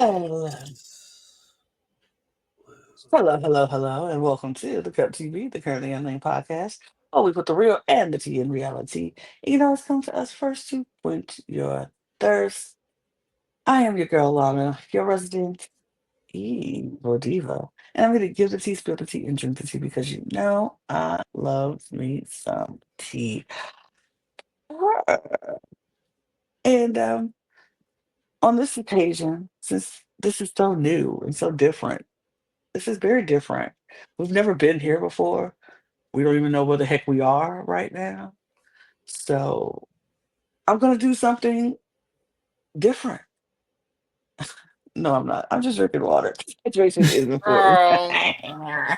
Well, hello, and welcome to the Cup TV, the Currently Unnamed Podcast. Oh, we put the real and the tea in reality. It's come to us first to quench your thirst. I am your girl, Lana, your resident evil diva. And I'm going to give the tea, spill the tea, and drink the tea because you know I love me some tea. And on this occasion, since this is so new and so different, this is very different. We've never been here before. We don't even know where the heck we are right now. So I'm gonna do something different. No, I'm not. I'm just drinking water. Hydration is important. Oh,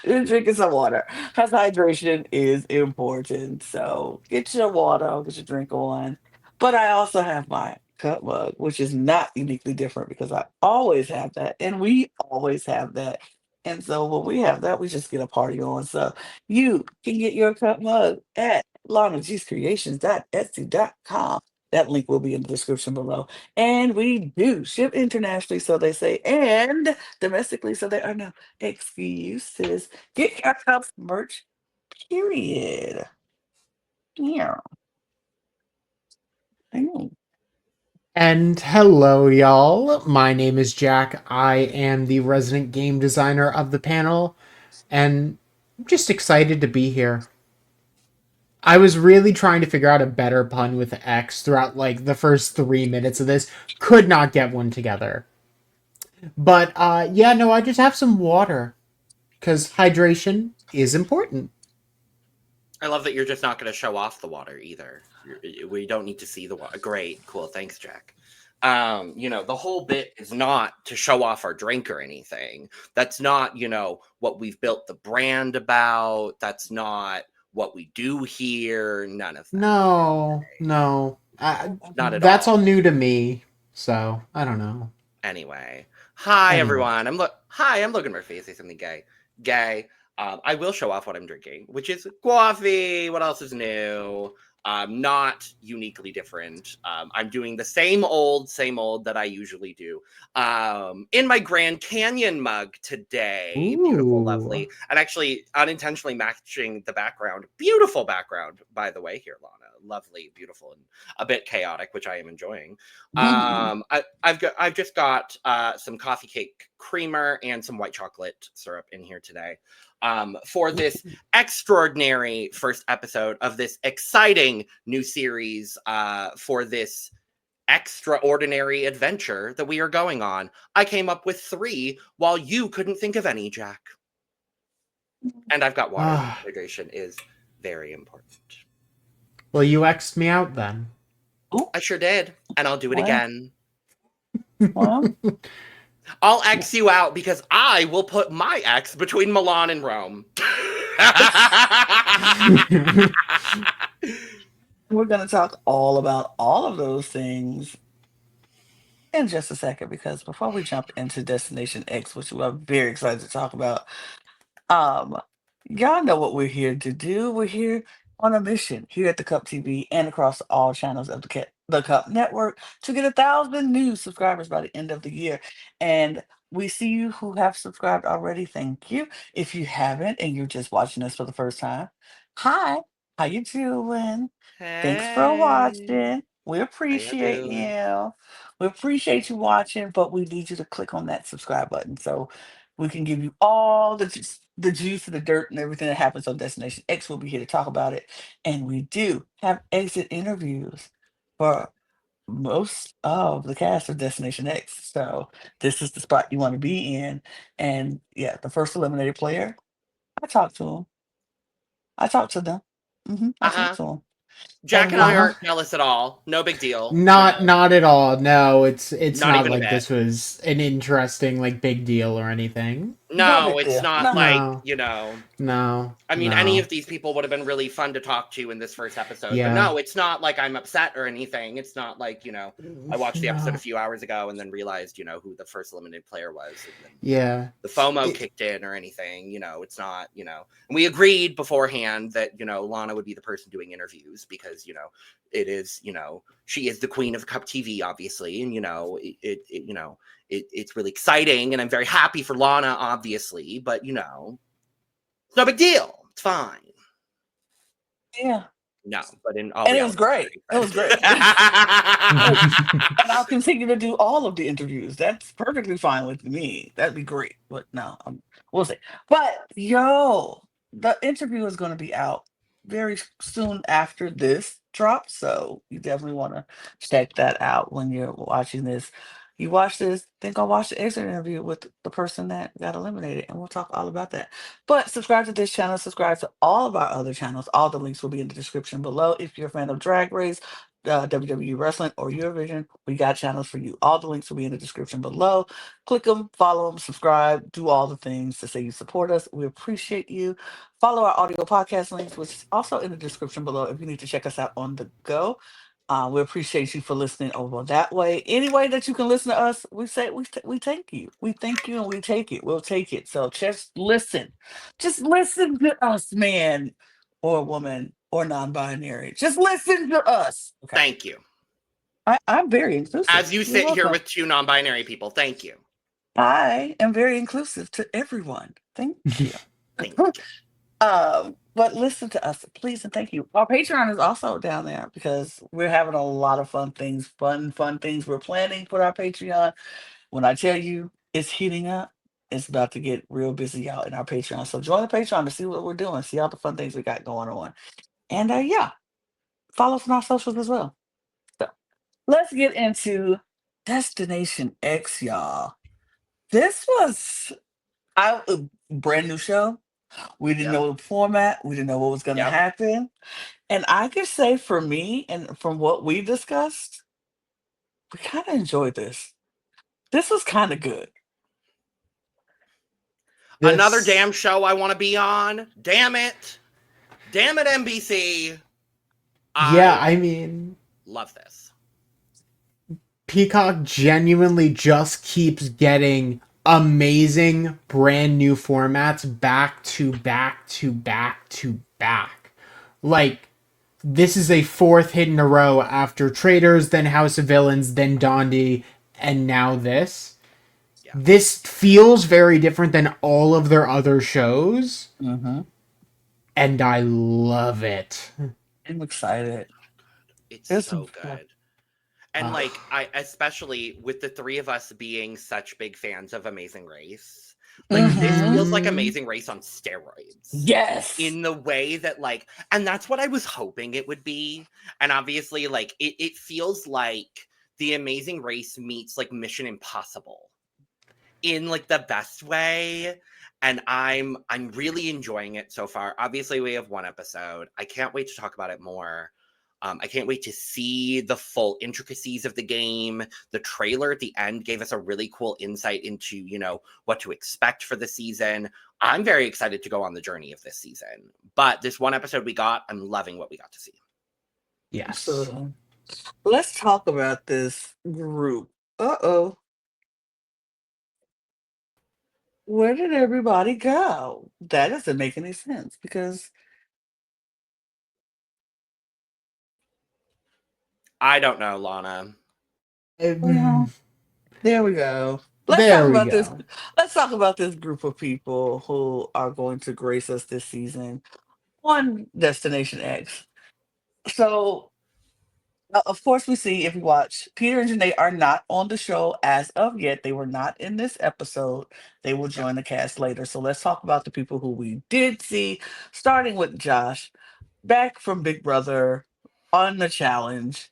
Just drinking some water. Because hydration is important. So get your water, get your drink on. But I also have my cup mug, which is not uniquely different because I always have that. And we always have that. And so when we have that, we just get a party on. So you can get your cup mug at lanagcreations.etsy.com. That link will be in the description below. And we do ship internationally, so they say, and domestically, so there are no excuses. Get your cups merch, period. Yeah. I know. And hello, y'all. My name is Jack. I am the resident game designer of the panel, and I'm just excited to be here. I was really trying to figure out a better pun with X throughout like the first 3 minutes of this. Could not get one together. But yeah, no, I just have some water because hydration is important. I love that you're just not going to show off the water either. We don't need to see the water. Great, cool, thanks, Jack. The whole bit is not to show off our drink or anything. That's not, what we've built the brand about. That's not what we do here. None of that. No. Not at That's all. all new to me, so I don't know. Anyway, hi Anyway. everyone. I'm Logan Murphy. Say something gay. I will show off what I'm drinking, which is coffee. What else is new? Not uniquely different. I'm doing the same old that I usually do. In my Grand Canyon mug today. Beautiful, lovely. And actually unintentionally matching the background. Beautiful background, by the way, here, Lana. Lovely, beautiful, and a bit chaotic, which I am enjoying. I've just got some coffee cake creamer and some white chocolate syrup in here today. For this extraordinary first episode of this exciting new series, for this extraordinary adventure that we are going on. I came up with 3 while you couldn't think of any, Jack. And I've got water. Hydration is very important. Well, you X'd me out then. I sure did, and I'll do it again. Well, I'll X you out because I will put my X between Milan and Rome. we're going to talk all about all of those things in just a second because before we jump into Destination X, which we're very excited to talk about, Um, y'all know what we're here to do. We're here on a mission here at the Cup TV and across all channels of the Cup Network to get 1,000 new subscribers by the end of the year. And we see you who have subscribed already. Thank you. If you haven't and you're just watching us for the first time, hi, how you doing? Thanks for Hey, watching. We how you appreciate doing? you. We appreciate you watching, but we need you to click on that subscribe button so we can give you all the juice and the dirt and everything that happens on Destination X. We'll be here to talk about it. And we do have exit interviews for most of the cast of Destination X. So this is the spot you want to be in. And yeah, the first eliminated player, I talked to him. I talked to them. I talked Uh-huh. to them. Jack And and I we aren't jealous at all. No big deal. Not at all. No, it's Not not even a like bit. this was an interesting like big deal or anything. No No, big it's deal. not No. like, No, you know, no, I mean, any no. of these people would have been really fun to talk to in this first episode, but Yeah. no, it's not like I'm upset or anything. It's not like, I watched the episode a No. few hours ago and then realized, who the first eliminated player was, and then Yeah. the FOMO It- kicked in or anything. It's not, and we agreed beforehand that, Lana would be the person doing interviews because, it is, she is the queen of Cup TV, obviously, and, it's really exciting, and I'm very happy for Lana, obviously, but, it's no big deal. It's fine. Yeah. No, but in all And it was reality, great. It was great. And I'll continue to do all of the interviews. That's perfectly fine with me. That'd be great. But no, we'll see. But yo, the interview is going to be out very soon after this drop. So you definitely want to check that out when you're watching this. You watch this, then go watch the exit interview with the person that got eliminated, and we'll talk all about that. But subscribe to this channel, subscribe to all of our other channels. All the links will be in the description below. If you're a fan of Drag Race, WWE Wrestling, or Eurovision, we got channels for you. All the links will be in the description below. Click them, follow them, subscribe, do all the things to say you support us. We appreciate you. Follow our audio podcast links, which is also in the description below if you need to check us out on the go. We appreciate you for listening over that way. Any way that you can listen to us, we say we thank you. We thank you and we take it. We'll take it. So just listen. Just listen to us, man or woman or non-binary. Just listen to us. Okay. Thank you. I'm very inclusive. As you You're sit here welcome. with two non-binary people, thank you. I am very inclusive to everyone. Thank you. Thank you. But listen to us, please, and thank you. Our Patreon is also down there because we're having a lot of fun things, fun things we're planning for our Patreon. When I tell you it's heating up, it's about to get real busy out in our Patreon. So join the Patreon to see what we're doing, see all the fun things we got going on. And yeah, follow us on our socials as well. So let's get into Destination X, y'all. This was a brand new show. We didn't Yep. know the format. We didn't know what was going to Yep. happen. And I could say for me and from what we discussed, we kind of enjoyed this. This was kind of good. Another damn show I want to be on. Damn it, NBC. Yeah, I mean, love this. Peacock genuinely just keeps getting amazing brand new formats back to back to back to back. Like, this is a fourth hit in a row after Traitors, then House of Villains, then Dondi, and now this. Yeah. This feels very different than all of their other shows, and I love it. I'm excited. It's It's so good. And like, I especially with the three of us being such big fans of Amazing Race, like this feels like Amazing Race on steroids. Yes. In the way that like, and that's what I was hoping it would be. And obviously, like it feels like the Amazing Race meets like Mission Impossible in like the best way. And I'm really enjoying it so far. Obviously, we have one episode. I can't wait to talk about it more. I can't wait to see the full intricacies of the game. The trailer at the end gave us a really cool insight into, what to expect for the season. I'm very excited to go on the journey of this season. But this one episode we got, I'm loving what we got to see. Yes. So, let's talk about this group. Uh-oh. Where did everybody go? That doesn't make any sense because I don't know, Lana. well, there we go. Let's There talk we about this. go. Let's talk about this group of people who are going to grace us this season on Destination X. So, of course, we see if we watch, Peter and Janae are not on the show as of yet. They were not in this episode. They will join the cast later. So let's talk about the people who we did see, starting with Josh, back from Big Brother on the challenge.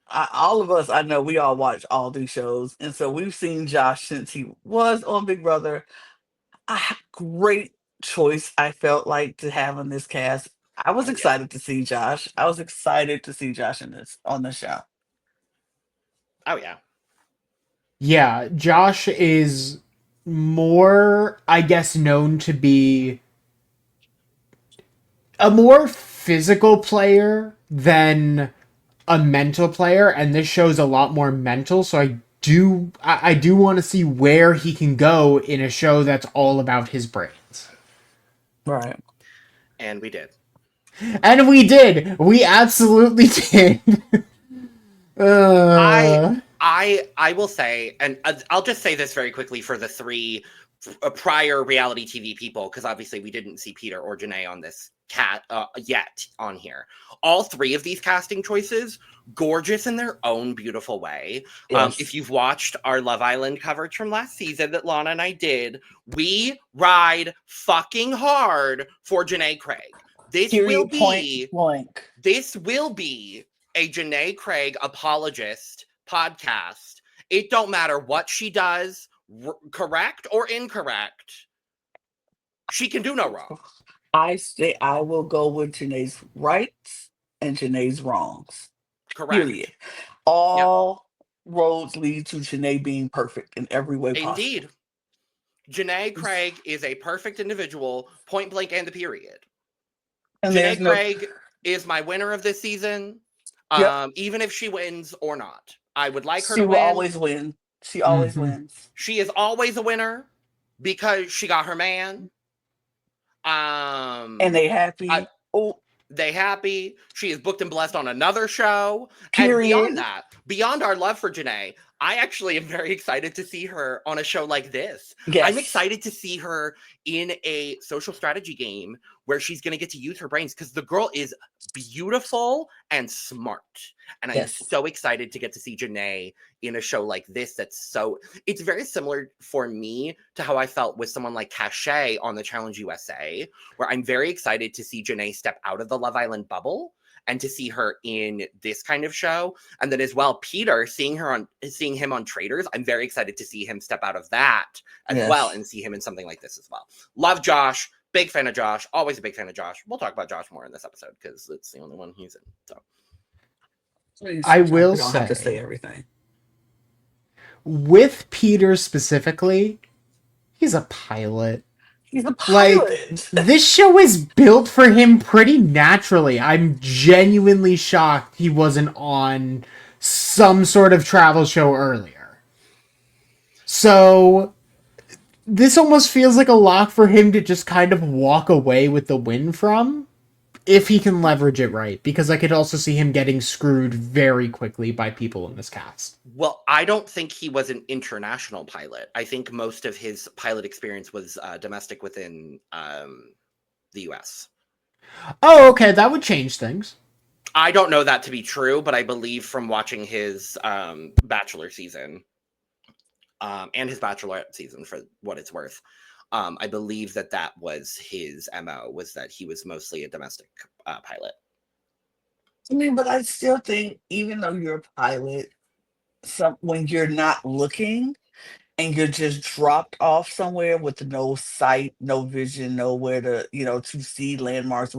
All of us, I know we all watch all these shows. And so we've seen Josh since he was on Big Brother. Great choice, I felt like, to have in this cast. I was excited to see Josh. I was excited to see Josh on the show. Oh yeah. Yeah, Josh is more, I guess, known to be a more physical player than a mental player, and this show's a lot more mental. So I do want to see where he can go in a show that's all about his brains. Right. And we did. And we did. We absolutely did. uh, I will say, and I'll just say this very quickly for the three prior reality TV people, because obviously we didn't see Peter or Janae on this yet on here. All three of these casting choices, gorgeous in their own beautiful way. Yes. If you've watched our Love Island coverage from last season that Lana and I did, we ride fucking hard for Janae Craig. This Period, point will blank. be a Janae Craig apologist podcast. It don't matter what she does, correct or incorrect. She can do no wrong. I say I will go with Janae's rights and Janae's wrongs. Correct. Period. All roads lead to Janae being perfect in every way possible. Indeed. Janae Craig is a perfect individual, point blank and the period. And Janae Craig is my winner of this season. Yep. Even if she wins or not. I would like her She to will win. always win. She always wins. She is always a winner because she got her man. And they happy. They happy. She is booked and blessed on another show. Period. And beyond that, beyond our love for Janae, I actually am very excited to see her on a show like this. Yes. I'm excited to see her in a social strategy game where she's going to get to use her brains because the girl is beautiful and smart. And I'm so excited to get to see Janae in a show like this. It's very similar for me to how I felt with someone like Cachet on the Challenge USA, where I'm very excited to see Janae step out of the Love Island bubble and to see her in this kind of show. And then as well, Peter, seeing him on Traitors, I'm very excited to see him step out of that as well and see him in something like this as well. Love Josh. Big fan of Josh. Always a big fan of Josh. We'll talk about Josh more in this episode because it's the only one he's in. So I will we don't have to say everything. With Peter specifically, he's a pilot. He's a pilot. Like, this show is built for him pretty naturally. I'm genuinely shocked he wasn't on some sort of travel show earlier. So this almost feels like a lock for him to just kind of walk away with the win from, if he can leverage it right, because I could also see him getting screwed very quickly by people in this cast. Well, I don't think he was an international pilot. I think most of his pilot experience was domestic within the US. Oh, okay, that would change things. I don't know that to be true, but I believe from watching his Bachelor season and his Bachelorette season, for what it's worth, I believe that was his MO, was that he was mostly a domestic pilot. I mean, but I still think, even though you're a pilot, when you're not looking and you're just dropped off somewhere with no sight, no vision, nowhere to, to see landmarks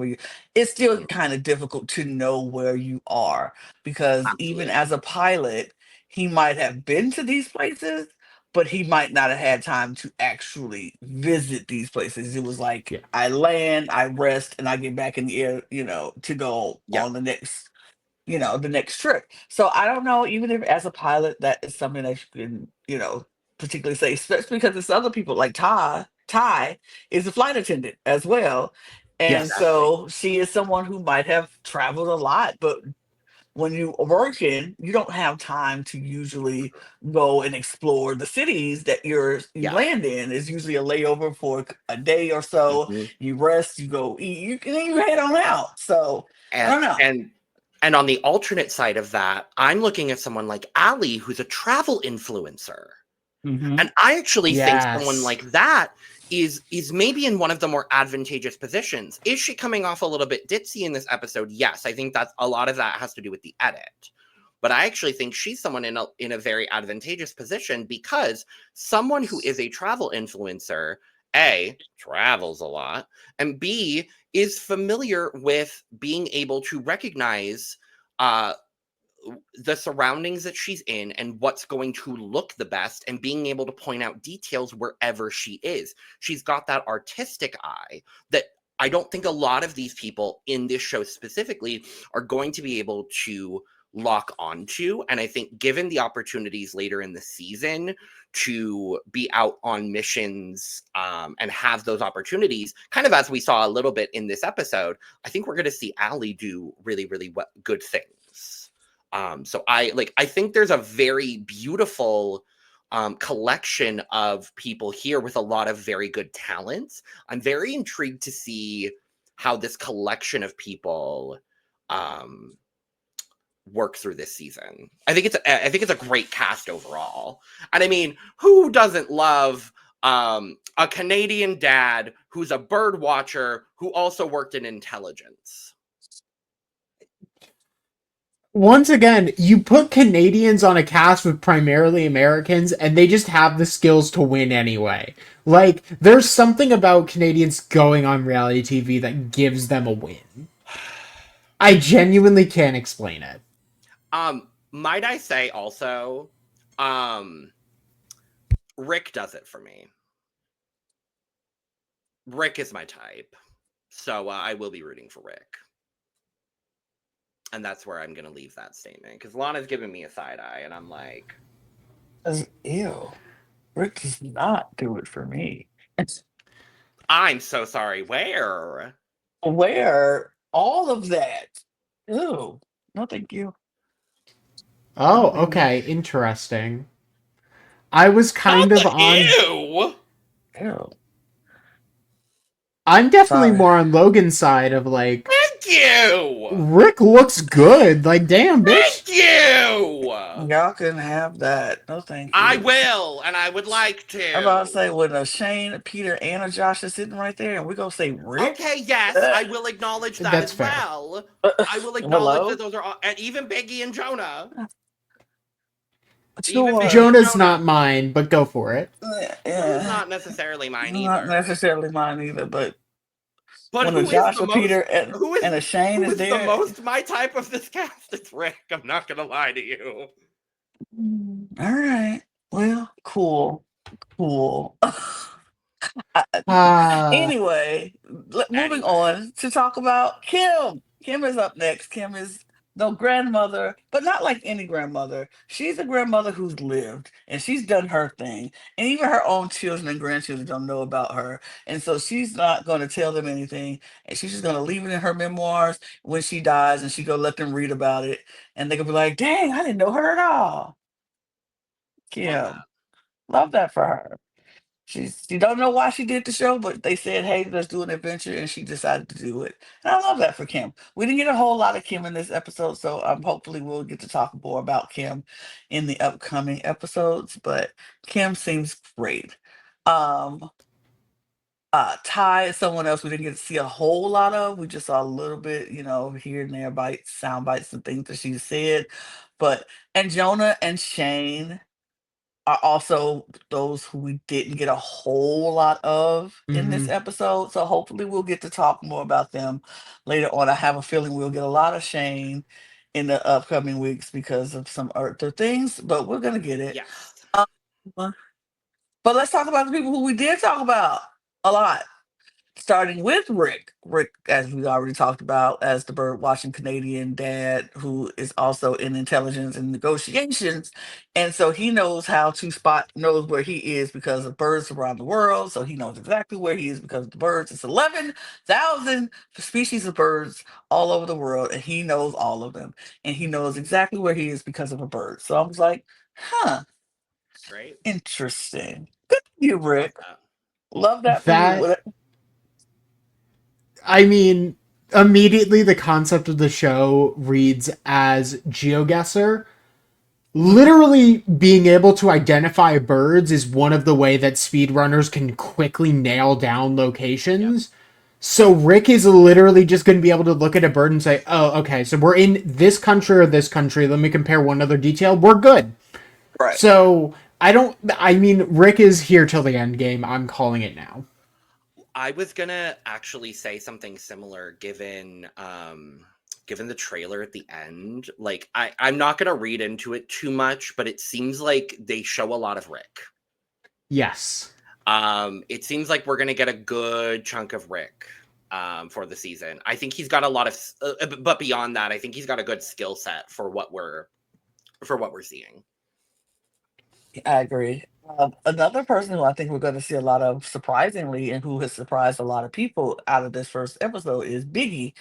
it's still kind of difficult to know where you are, because even as a pilot, he might have been to these places, but he might not have had time to actually visit these places. It was like, I land, I rest, and I get back in the air, to go on the next, the next trip. So I don't know, even if as a pilot, that is something that you can, particularly say, especially because it's other people like Ty is a flight attendant as well. And so she is someone who might have traveled a lot, but when you are working, you don't have time to usually go and explore the cities that you land in. It's usually a layover for a day or so. You rest, you go eat, and then you head on out. So I don't know. And on the alternate side of that, I'm looking at someone like Allie, who's a travel influencer. And I actually think someone like that is maybe in one of the more advantageous positions. Is she coming off a little bit ditzy in this episode? Yes, I think that's a lot of that has to do with the edit. But I actually think she's someone in a very advantageous position, because someone who is a travel influencer, A, travels a lot, and B, is familiar with being able to recognize the surroundings that she's in and what's going to look the best, and being able to point out details wherever she is. She's got that artistic eye that I don't think a lot of these people in this show specifically are going to be able to lock onto. And I think given the opportunities later in the season to be out on missions and have those opportunities, kind of as we saw a little bit in this episode, I think we're going to see Allie do really, really good things. So I think there's a very beautiful collection of people here with a lot of very good talents. I'm very intrigued to see how this collection of people work through this season. I think it's a great cast overall. And I mean, who doesn't love a Canadian dad who's a bird watcher who also worked in intelligence? Once again, you put Canadians on a cast with primarily Americans, and they just have the skills to win anyway. Like, there's something about Canadians going on reality TV that gives them a win. I genuinely can't explain it. Might I say also, Rick does it for me. Rick is my type. So I will be rooting for Rick. And that's where I'm going to leave that statement. Because Lana's giving me a side eye, and I'm like... Ew. Rick does not do it for me. I'm so sorry. Where? Where? All of that. Ew. No, thank you. Oh, okay. Interesting. I was kind of on... Ew! Ew. I'm definitely Sorry. more on Logan's side of, like... Thank you! Rick looks good. Like, damn, bitch. Thank you! Y'all can have that. No, thank you. I will, and I would like to. I'm about to say, when a Shane, a Peter, and a Josh is sitting right there, and we're going to say Rick? Okay, yes, I will acknowledge that That's as fair. well. I will acknowledge that those are all, and even Biggie and Jonah. Sure. Jonah's not mine, but go for it. Jonah's not necessarily mine either. Not necessarily mine either, but when who a is Josh, the a most, Peter, and a Shane who is there. the most my type of this cast? It's Rick. I'm not going to lie to you. All right. Well, cool. Anyway, moving on to talk about Kim. Kim is up next. Kim is the grandmother, but not like any grandmother. She's a grandmother who's lived and she's done her thing. And even her own children and grandchildren don't know about her. And so she's not going to tell them anything. And she's just going to leave it in her memoirs when she dies, and she go let them read about it. And they could be like, dang, I didn't know her at all. Kim. Love that for her. She don't know why she did the show, but they said, hey, let's do an adventure, and she decided to do it. And I love that for Kim. We didn't get a whole lot of Kim in this episode, so hopefully we'll get to talk more about Kim in the upcoming episodes, but Kim seems great. Ty is someone else we didn't get to see a whole lot of. We just saw a little bit, here and there, sound bites and things that she said. And Jonah and Shane are also those who we didn't get a whole lot of in this episode. So hopefully we'll get to talk more about them later on. I have a feeling we'll get a lot of Shane in the upcoming weeks because of some other things, but we're going to get it. Yes. But let's talk about the people who we did talk about a lot. Starting with Rick. Rick, as we already talked about, as the bird watching Canadian dad who is also in intelligence and negotiations. And so he knows knows where he is because of birds around the world. So he knows exactly where he is because of the birds. It's 11,000 species of birds all over the world, and he knows all of them. And he knows exactly where he is because of a bird. So I was like, Great. Interesting. Good for you, Rick. Love that for you. I mean, immediately the concept of the show reads as GeoGuessr. Literally being able to identify birds is one of the way that speedrunners can quickly nail down locations. Yep. So Rick is literally just going to be able to look at a bird and say, oh, okay, so we're in this country or this country. Let me compare one other detail. We're good. Right. So Rick is here till the end game. I'm calling it now. I was gonna actually say something similar, given given the trailer at the end, like I'm not gonna read into it too much, but it seems like they show a lot of Rick. Yes. It seems like we're gonna get a good chunk of Rick for the season. I think he's got a lot of, but beyond that, I think he's got a good skill set for what we're seeing. I agree. Another person who I think we're going to see a lot of, surprisingly, and who has surprised a lot of people out of this first episode is Biggie.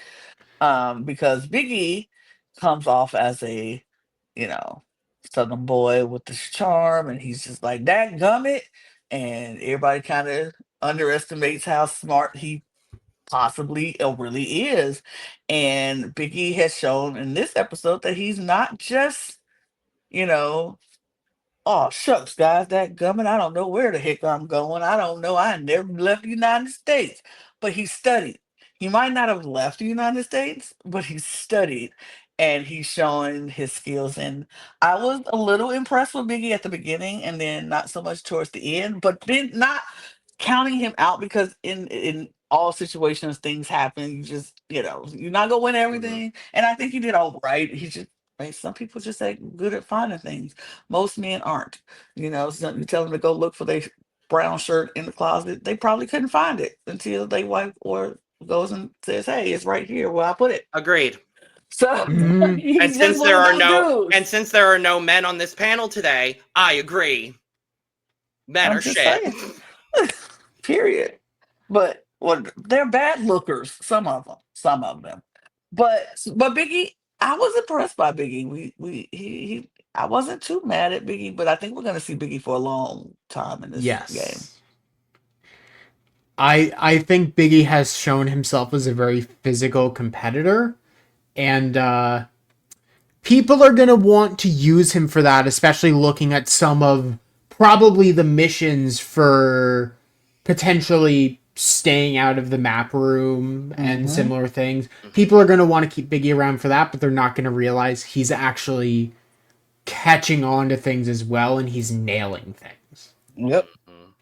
Because Biggie comes off as a, you know, Southern boy with this charm, and he's just like that gummit, and everybody kind of underestimates how smart he possibly or really is. And Biggie has shown in this episode that he's not just, you know, oh shucks, guys, that gummit, I don't know where the heck I'm going. I don't know. I never left the United States. But he studied. He might not have left the United States, but he studied and he's showing his skills. And I was a little impressed with Biggie at the beginning and then not so much towards the end, but then not counting him out because in all situations things happen. You just, you're not gonna win Mhm. everything. And I think he did all right. He just right. Some people just ain't good at finding things. Most men aren't. So you tell them to go look for their brown shirt in the closet, they probably couldn't find it until they wife or goes and says, "Hey, it's right here where I put it." Agreed. So Mhm. And he's just one of those dudes. since there are no men on this panel today, I agree. Men I'm are just shit. saying. Period. But they're bad lookers. Some of them. But Biggie, I was impressed by Biggie. He I wasn't too mad at Biggie, but I think we're gonna see Biggie for a long time in this game. Yes. I think Biggie has shown himself as a very physical competitor, and people are going to want to use him for that, especially looking at some of probably the missions for potentially staying out of the map room and Hmm. similar things. People are going to want to keep Biggie around for that, but they're not going to realize he's actually catching on to things as well, and he's nailing things. Yep, Mhm.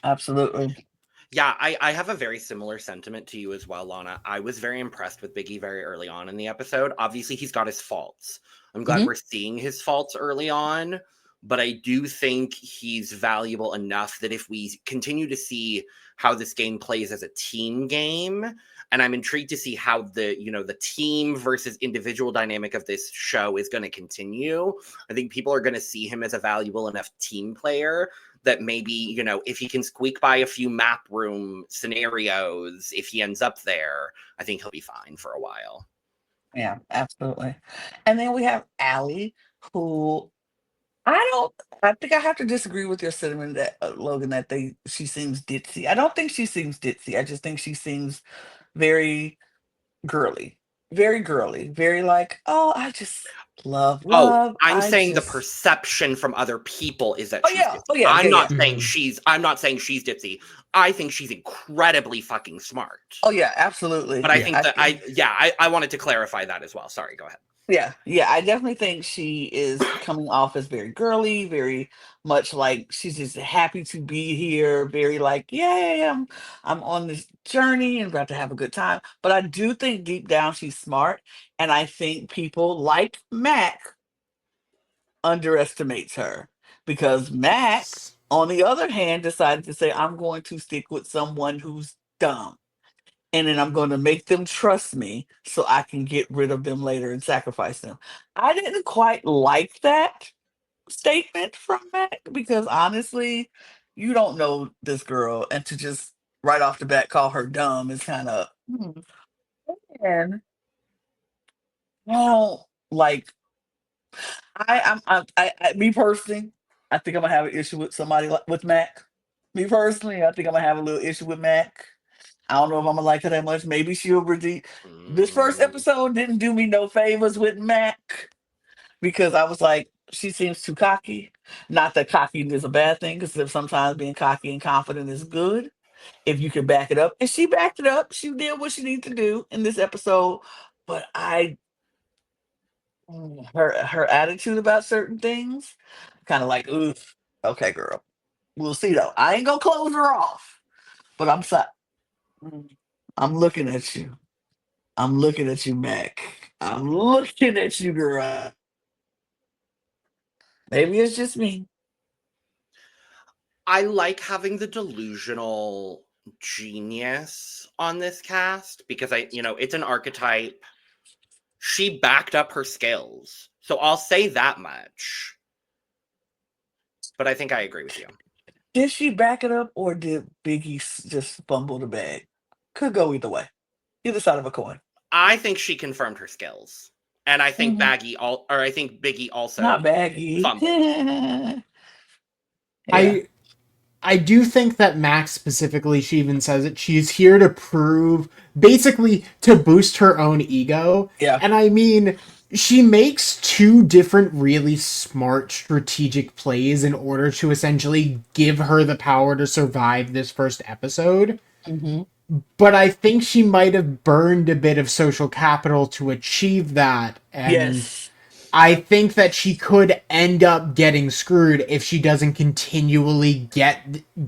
absolutely. Yeah, I have a very similar sentiment to you as well, Lana. I was very impressed with Biggie very early on in the episode. Obviously, he's got his faults. I'm glad Hmm. we're seeing his faults early on, but I do think he's valuable enough that if we continue to see how this game plays as a team game, and I'm intrigued to see how the team versus individual dynamic of this show is going to continue. I think people are going to see him as a valuable enough team player that maybe, if he can squeak by a few map room scenarios, if he ends up there, I think he'll be fine for a while. Yeah, absolutely. And then we have Allie, who I don't. I think I have to disagree with your sentiment that Logan, that she seems ditzy. I don't think she seems ditzy. I just think she seems very girly, very girly, very like, oh, I just love Oh, love. I'm I saying the just, perception from other people is that she's oh ditzy. yeah, yeah, yeah. I'm not saying she's ditzy. I think she's incredibly fucking smart. Oh yeah, absolutely. But I Yeah. think that I wanted to clarify that as well. Sorry, go ahead. Yeah, I definitely think she is coming off as very girly, very much like she's just happy to be here, very like, yay, I'm on this journey and about to have a good time. But I do think deep down she's smart, and I think people like Mac underestimates her because Mac, Yes. on the other hand, decided to say, I'm going to stick with someone who's dumb. And then I'm going to make them trust me so I can get rid of them later and sacrifice them. I didn't quite like that statement from Mac because honestly, you don't know this girl, and to just right off the bat call her dumb is kind of. And well, like me personally, I think I'm gonna have an issue with somebody like with Mac. Me personally, I think I'm gonna have a little issue with Mac. I don't know if I'm gonna like her that much. Maybe she'll redeem. This first Mm, episode didn't do me no favors with Mac because I was like, she seems too cocky. Not that cocky is a bad thing, because sometimes being cocky and confident is good if you can back it up. And she backed it up. She did what she needed to do in this episode. But her attitude about certain things, kind of like, oof, okay, girl. We'll see though. I ain't gonna close her off, but I'm looking at you. I'm looking at you, Mac. I'm looking at you, girl. Maybe it's just me. I like having the delusional genius on this cast because it's an archetype. She backed up her skills. So I'll say that much. But I think I agree with you. Did she back it up or did Biggie just fumble the bag? Could go either way. Either side of a coin. I think she confirmed her skills. And I think Mhm. I think Biggie Not also baggy. fumbled. Yeah. I I do think that Max specifically, she even says it, she's here to prove, basically to boost her own ego. Yeah. And I mean, she makes two different really smart strategic plays in order to essentially give her the power to survive this first episode. Hmm. But I think she might have burned a bit of social capital to achieve that. And Yes. I think that she could end up getting screwed if she doesn't continually get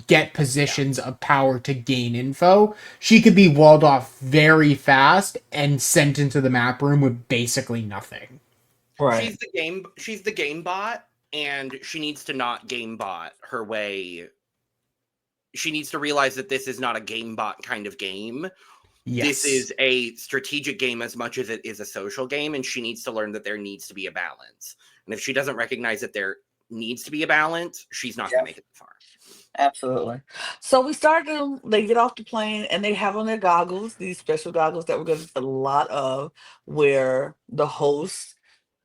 Yeah. positions of power to gain info. She could be walled off very fast and sent into the map room with basically nothing. Right. She's the game bot, and she needs to not game bot her way. She needs to realize that this is not a game bot kind of game. This Yes. is a strategic game as much as it is a social game, and she needs to learn that there needs to be a balance. And if she doesn't recognize that there needs to be a balance, she's not going Yeah. to make it far. Absolutely. So we start them, they get off the plane and they have on their goggles, these special goggles that we're going to see a lot of, where the host,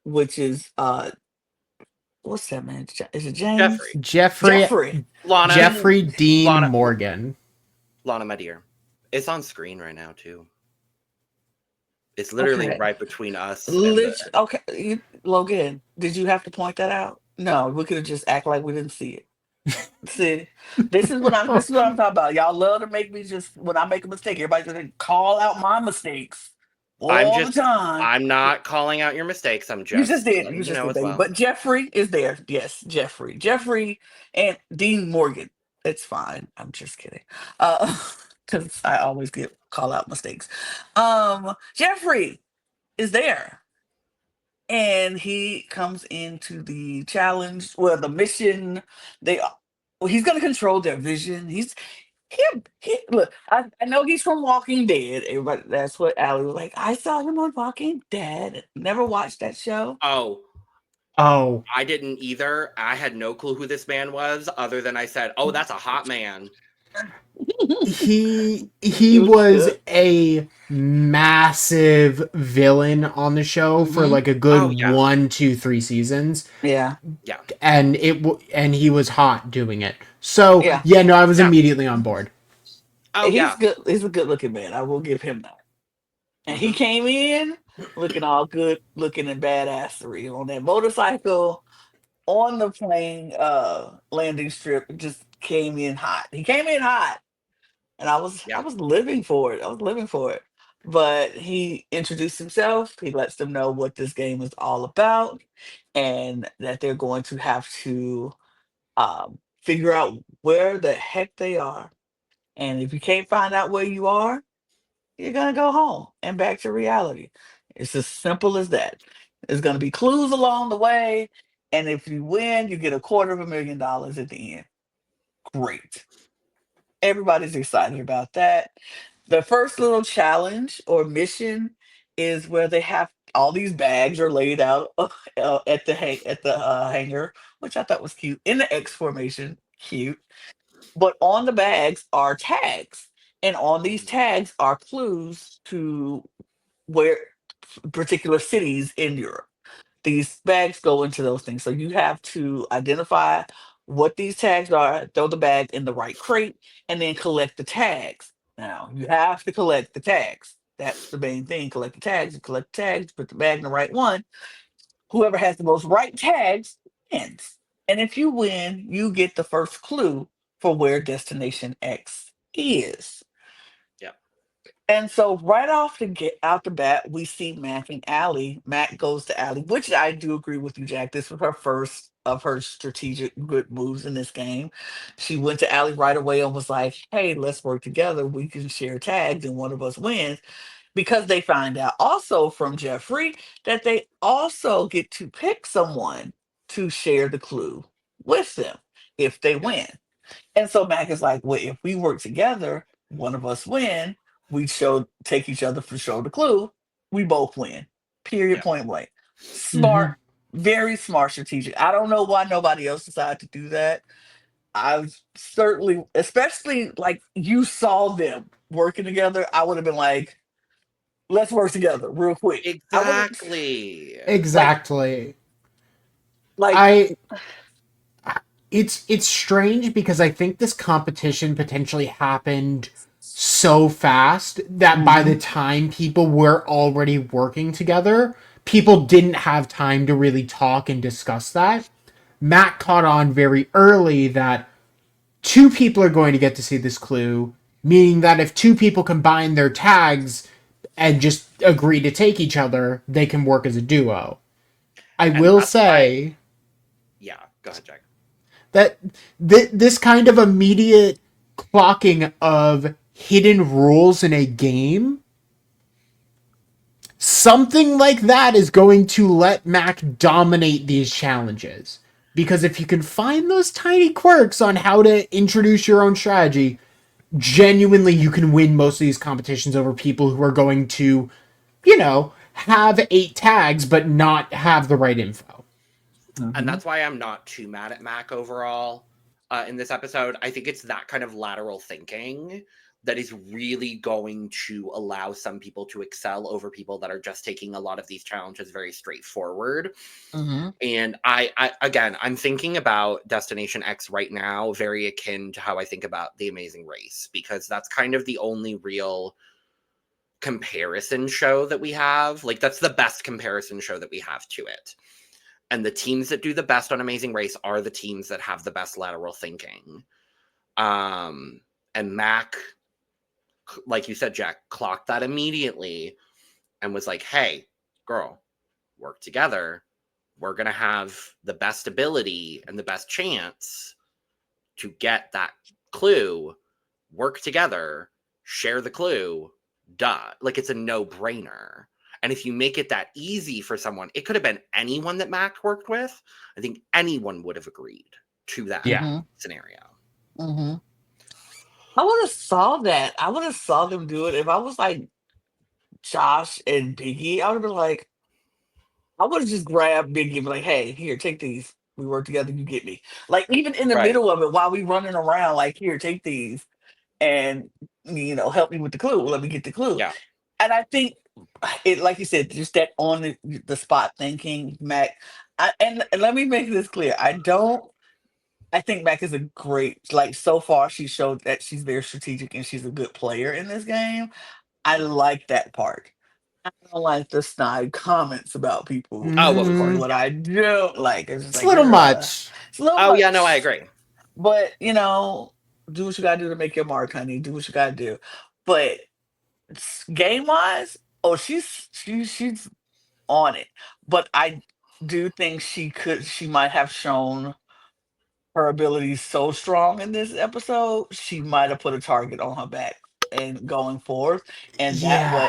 which is what's that man? Is it James? Jeffrey, Jeffrey Jeffrey. Lana, Dean. Jeffrey Dean Lana, Morgan. Lana, my dear, it's on screen right now too. It's literally Okay. right between us and the. Okay. Logan, did you have to point that out? No, we could have just act like we didn't see it. See, this is what I'm talking about. Y'all love to make me just when I make a mistake, everybody's gonna call out my mistakes I'm all the just. time. I'm not calling out your mistakes. I'm You just just did. You letting you just know did, as baby. well. But Jeffrey is there. Yes, Jeffrey. Jeffrey and Dean Morgan. It's fine. I'm just kidding. Because I always get call out mistakes. Jeffrey is there. And he comes into the challenge, well, the mission. Well, he's gonna control their vision. He look, I know he's from Walking Dead. Everybody, that's what Allie was like. I saw him on Walking Dead. Never watched that show. Oh, Oh, I didn't either. I had no clue who this man was, other than I said, "Oh, that's a hot man." he He was was good. a massive villain on the show for Hmm. like a good Oh yeah, 1, 2, 3 seasons, Yeah, yeah, and and he was hot doing it. So yeah. yeah, no, I was yeah. immediately on board. Oh He's yeah. good. He's a good looking man. I will give him that. And he Hmm. came in looking all good, looking and badassery on that motorcycle on the plane landing strip. Just came in hot. He came in hot, and I Yeah. was living for it. I was living for it. But he introduced himself. He lets them know what this game is all about, and that they're going to have to figure out where the heck they are. And if you can't find out where you are, you're gonna go home and back to reality. It's as simple as that. There's gonna be clues along the way, and if you win, you get $250,000 at the end. Great. Everybody's excited about that. The first little challenge or mission is where they have all these bags are laid out at the hangar, which I thought was cute in the X formation. Cute. But on the bags are tags, and on these Mhm. tags are clues to where particular cities in Europe. These bags go into those things. So you have to identify what these tags are, throw the bag in the right crate, and then collect the tags. Now, you have to collect the tags. That's the main thing. Collect the tags, you collect the tags, put the bag in the right one. Whoever has the most right tags wins. And if you win, you get the first clue for where Destination X is. Yeah. And so right off the get out the bat, we see Mac and Allie. Mac goes to Allie, which I do agree with you, Jack. This was her first of her strategic good moves in this game. She went to Allie right away and was like, "Hey, let's work together. We can share tags, and one of us wins." because they find out also from Jeffrey that they also get to pick someone to share the clue with them if they Yeah. win. And so Mac is like, well, if we work together, one of us win, we show take each other for show the clue, we both win. Period, Yeah. point blank. Hmm. Smart, very smart strategic. I don't know why nobody else decided to do that. I certainly, especially like you saw them working together, I would have been like, let's work together real quick. I wouldn't Exactly. like Exactly. like I it's strange because I think this competition potentially happened so fast that by the mhm, time people were already working together, people didn't have time to really talk and discuss that. Matt caught on very early that two people are going to get to see this clue, meaning that if two people combine their tags and just agree to take each other, they can work as a duo. I And will that's why, say yeah, go ahead, Jack. that this kind of immediate clocking of hidden rules in a game, something like that is going to let Mac dominate these challenges. Because if you can find those tiny quirks on how to introduce your own strategy, genuinely you can win most of these competitions over people who are going to, have 8 tags but not have the right info. And mhm, that's why I'm not too mad at Mac overall in this episode. I think it's that kind of lateral thinking that is really going to allow some people to excel over people that are just taking a lot of these challenges very straightforward. mhm, And I again, I'm thinking about Destination X right now, very akin to how I think about The Amazing Race, because that's kind of the only real comparison show that we have. Like, that's the best comparison show that we have to it. And the teams that do the best on Amazing Race are the teams that have the best lateral thinking. Um, and Mac, like you said, Jack, clocked that immediately and was like, hey, girl, work together. We're going to have the best ability and the best chance to get that clue. Work together, share the clue. Duh. Like, it's a no brainer. And if you make it that easy for someone, it could have been anyone that Mac worked with. I think anyone would have agreed to that Yeah. mhm, scenario. mhm. I would have saw that. I would have saw them do it if I was like Josh and Biggie. I would have been like, I would have just grabbed Biggie and be like, hey, here, take these. We work together, you get me. Like even in the Right. middle of it, while we running around, like, here, take these and help me with the clue. Let me get the clue. Yeah. And I think it, like you said, just that on the spot thinking, Mac. And let me make this clear. I think Mac is a great, like, so far she showed that she's very strategic and she's a good player in this game. I like that part. I don't like the snide comments about people Oh, of doing course. Mm, what Yeah. I do. Like, it's just it's a like, little girl, much. it's a little Oh, yeah. No, I much. agree. But, do what you gotta do to make your mark, honey. Do what you gotta do. But game wise, oh, she's on it. But I do think she might have shown her abilities so strong in this episode, she might have put a target on her back and going forth. And Yeah.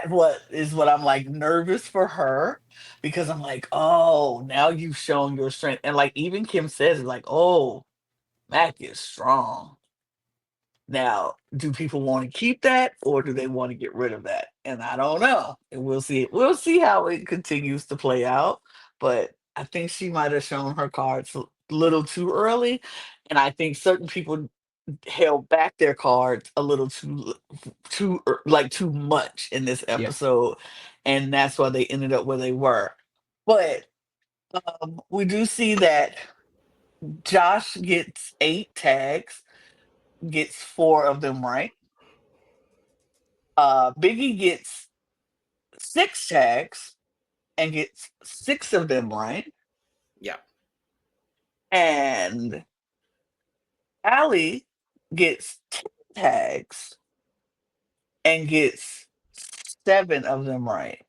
what is what I'm like nervous for her because I'm like, oh, now you've shown your strength. And like even Kim says it, like, oh, Mac is strong. Now, do people want to keep that or do they want to get rid of that? And I don't know. And we'll see. We'll see how it continues to play out. But I think she might have shown her cards a little too early. And I think certain people held back their cards a little like too much in this Yeah. episode. And that's why they ended up where they were. But we do see that Josh gets 8 tags, gets 4 of them right. Biggie gets 6 tags and gets 6 of them right. Yeah. And Allie gets 10 tags and gets 7 of them right.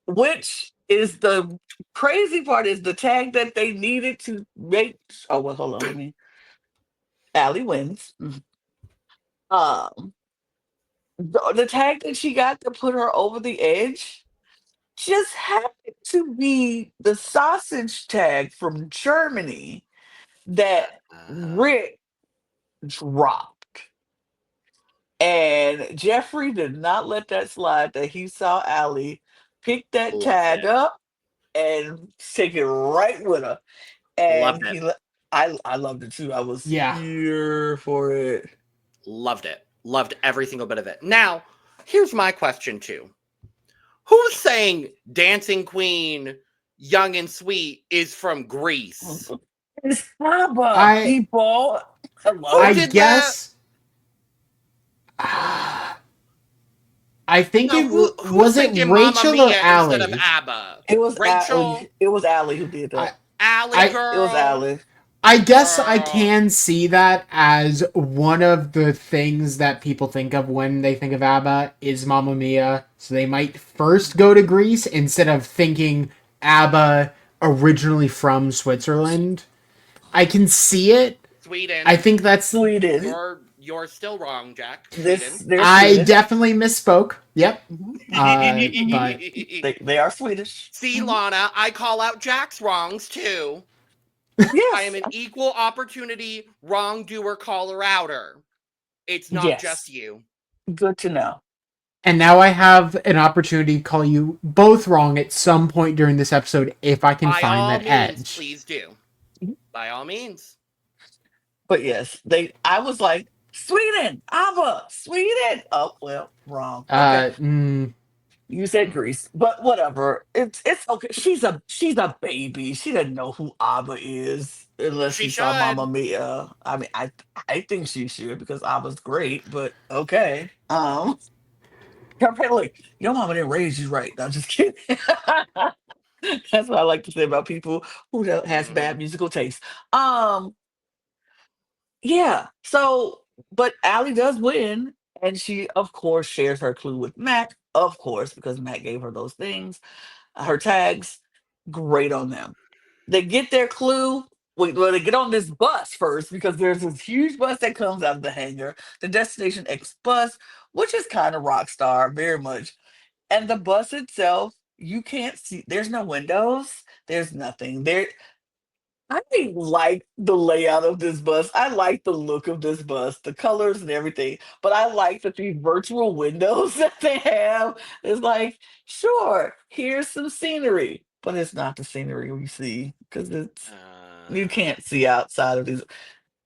Which is the crazy part is the tag that they needed to make. Oh, well, hold on. Allie wins. Um, The tag that she got to put her over the edge just happened to be the sausage tag from Germany that Uh, Rick dropped. And Jeffrey did not let that slide that he saw Allie pick that loved tag it. up and take it right with her. And Loved it. I loved it too. I was Yeah. here for it. Loved it. Loved every single bit of it. Now, here's my question too. Who's saying Dancing Queen, Young and Sweet is from Greece? It's Abba, I people. Who I Hello. did that? guess I think Now, it who's was it thinking Mamma Rachel or Mia instead of Allie? ABBA? It was Rachel, It was Allie who did I that. Allie I It was girl, Allie. I guess I girl. can see that as one of the things that people think of when they think of ABBA is Mamma Mia. So they might first go to Greece instead of thinking ABBA originally from Switzerland. I can see it. I Sweden. think that's. Sweden. You're still wrong, Jack. This Sweden. they're I Swedish. definitely misspoke. Yep. Mhm, mhm, mhm, mhm. But They are Swedish. See, Mhm. Lana, I call out Jack's wrongs too. I am Yes. an equal opportunity wrongdoer caller outer. It's not just Yes. you. Good to know. and now I have an opportunity to call you both wrong at some point during this episode if I can By find all that means, edge. please do. Mhm. By all means. But yes, they I was like, Sweden, Abba, Sweden. Oh well, wrong. Okay. Uh, mm, You said Greece, but whatever. It's okay. She's a baby. She doesn't know who Abba is unless She she saw Mamma should. Mia. I mean, I think she should because Abba's great. But okay. Apparently, your mama didn't raise you right. No, I'm just kidding. That's what I like to say about people who has Hmm. bad musical taste. Um, yeah. So, but Allie does win, and she of course shares her clue with Mac, of course, because Mac gave her those things, her tags. Great on them. They get their clue. Well, they get on this bus first because there's this huge bus that comes out of the hangar, the Destination X bus, which is kind of rock star, very much. And the bus itself, you can't see. There's no windows. There's nothing there. I like the layout of this bus. I like the look of this bus, the colors and everything. But I like that these virtual windows that they have. It's like, sure, here's some scenery, but it's not the scenery we see because it's you Uh, can't see outside of these.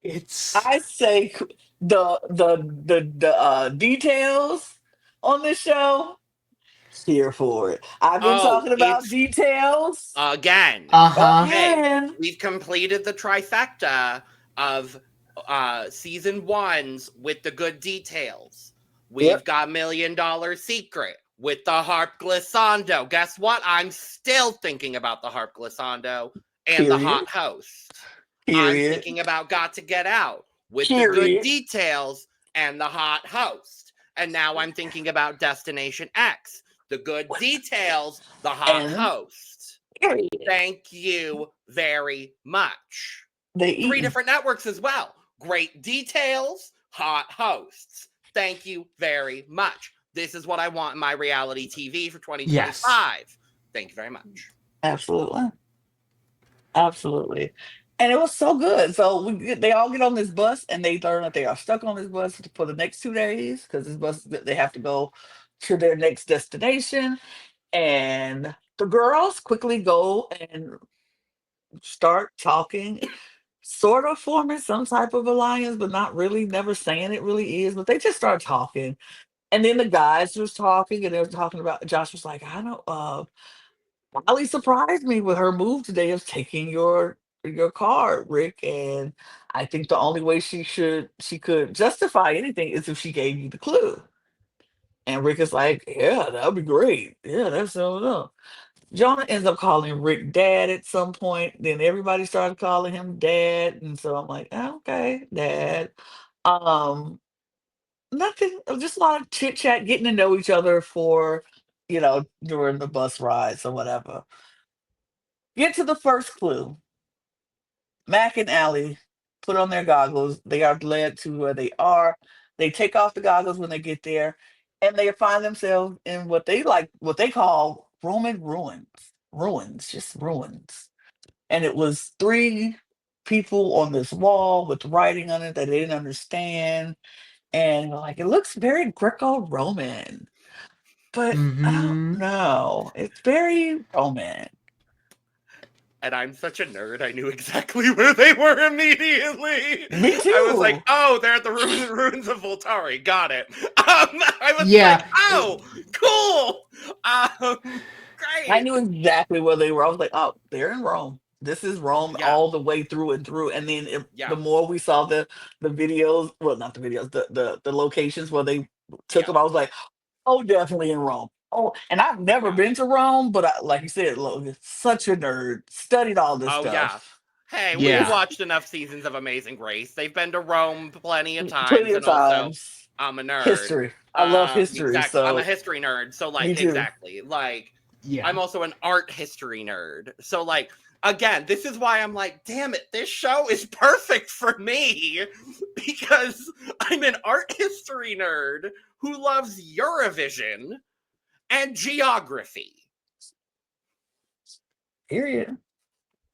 it's I say the details on this show. Here for it. I've been oh, talking about it's details again. uh huh. Okay, again. we've completed the trifecta of season ones with the good details. We've Yep. got $1 Million Secret with the harp glissando. Guess what? I'm still thinking about the harp glissando and the Period. hot host. I'm Period. thinking about Got to Get Out with the good Period. details and the hot host. And now I'm thinking about Destination X, the good details, the hot And host. period. Thank you very much. They 3 eating. different networks as well. Great details, hot hosts. Thank you very much. This is what I want in my reality TV for Yes. 2025. Thank you very much. Absolutely. Absolutely. And it was so good. So they all get on this bus and they learn that they are stuck on this bus for the next 2 days because this bus they have to go to their next destination. And the girls quickly go and start talking, sort of forming some type of alliance, but not really, never saying it really is, but they just start talking. And then the guys was talking and they were talking about Josh was like, I don't Molly surprised me with her move today of taking your card, Rick. And I think the only way she could justify anything is if she gave you the clue. And Rick is like, yeah, that'd be great. Yeah, that's so. Jonah ends up calling Rick dad at some point. Then everybody started calling him dad. And so I'm like, "Oh, okay, dad. Um, nothing, just a lot of chit chat, getting to know each other for, during the bus rides or whatever. Get to the first clue. Mac and Allie put on their goggles. They are led to where they are. They take off the goggles when they get there. and they find themselves in what they call Roman ruins, just ruins. And it was three people on this wall with writing on it that they didn't understand, and like it looks very Greco-Roman, but I don't Mm-hmm. know. It's very Roman. And I'm such a nerd, I knew exactly where they were immediately. Me I was like, too. oh, they're at the ruins of Voltari. Got it. I was like, Yeah. oh, cool. I Great. knew exactly where they were. I was like, oh, they're in Rome. This is Rome Yeah, all the way through and through. And then yeah, the more we saw the videos, well, not the videos, the locations where they took yeah, them, I was like, oh, definitely in Rome. Oh, and I've never yeah. been to Rome, but like you said, Logan, such a nerd, studied all this Oh, yeah. stuff Hey, we've Yeah. watched enough seasons of Amazing Race. They've been to Rome plenty of plenty times, of and also, times. I'm a nerd. History. I love history, Exactly. I'm a so history nerd, so me like, too. exactly. Like, I'm Yeah. also an art history nerd. So like, again, this is why I'm like, damn it, this show is perfect for me because I'm an art history nerd who loves Eurovision and geography. Period.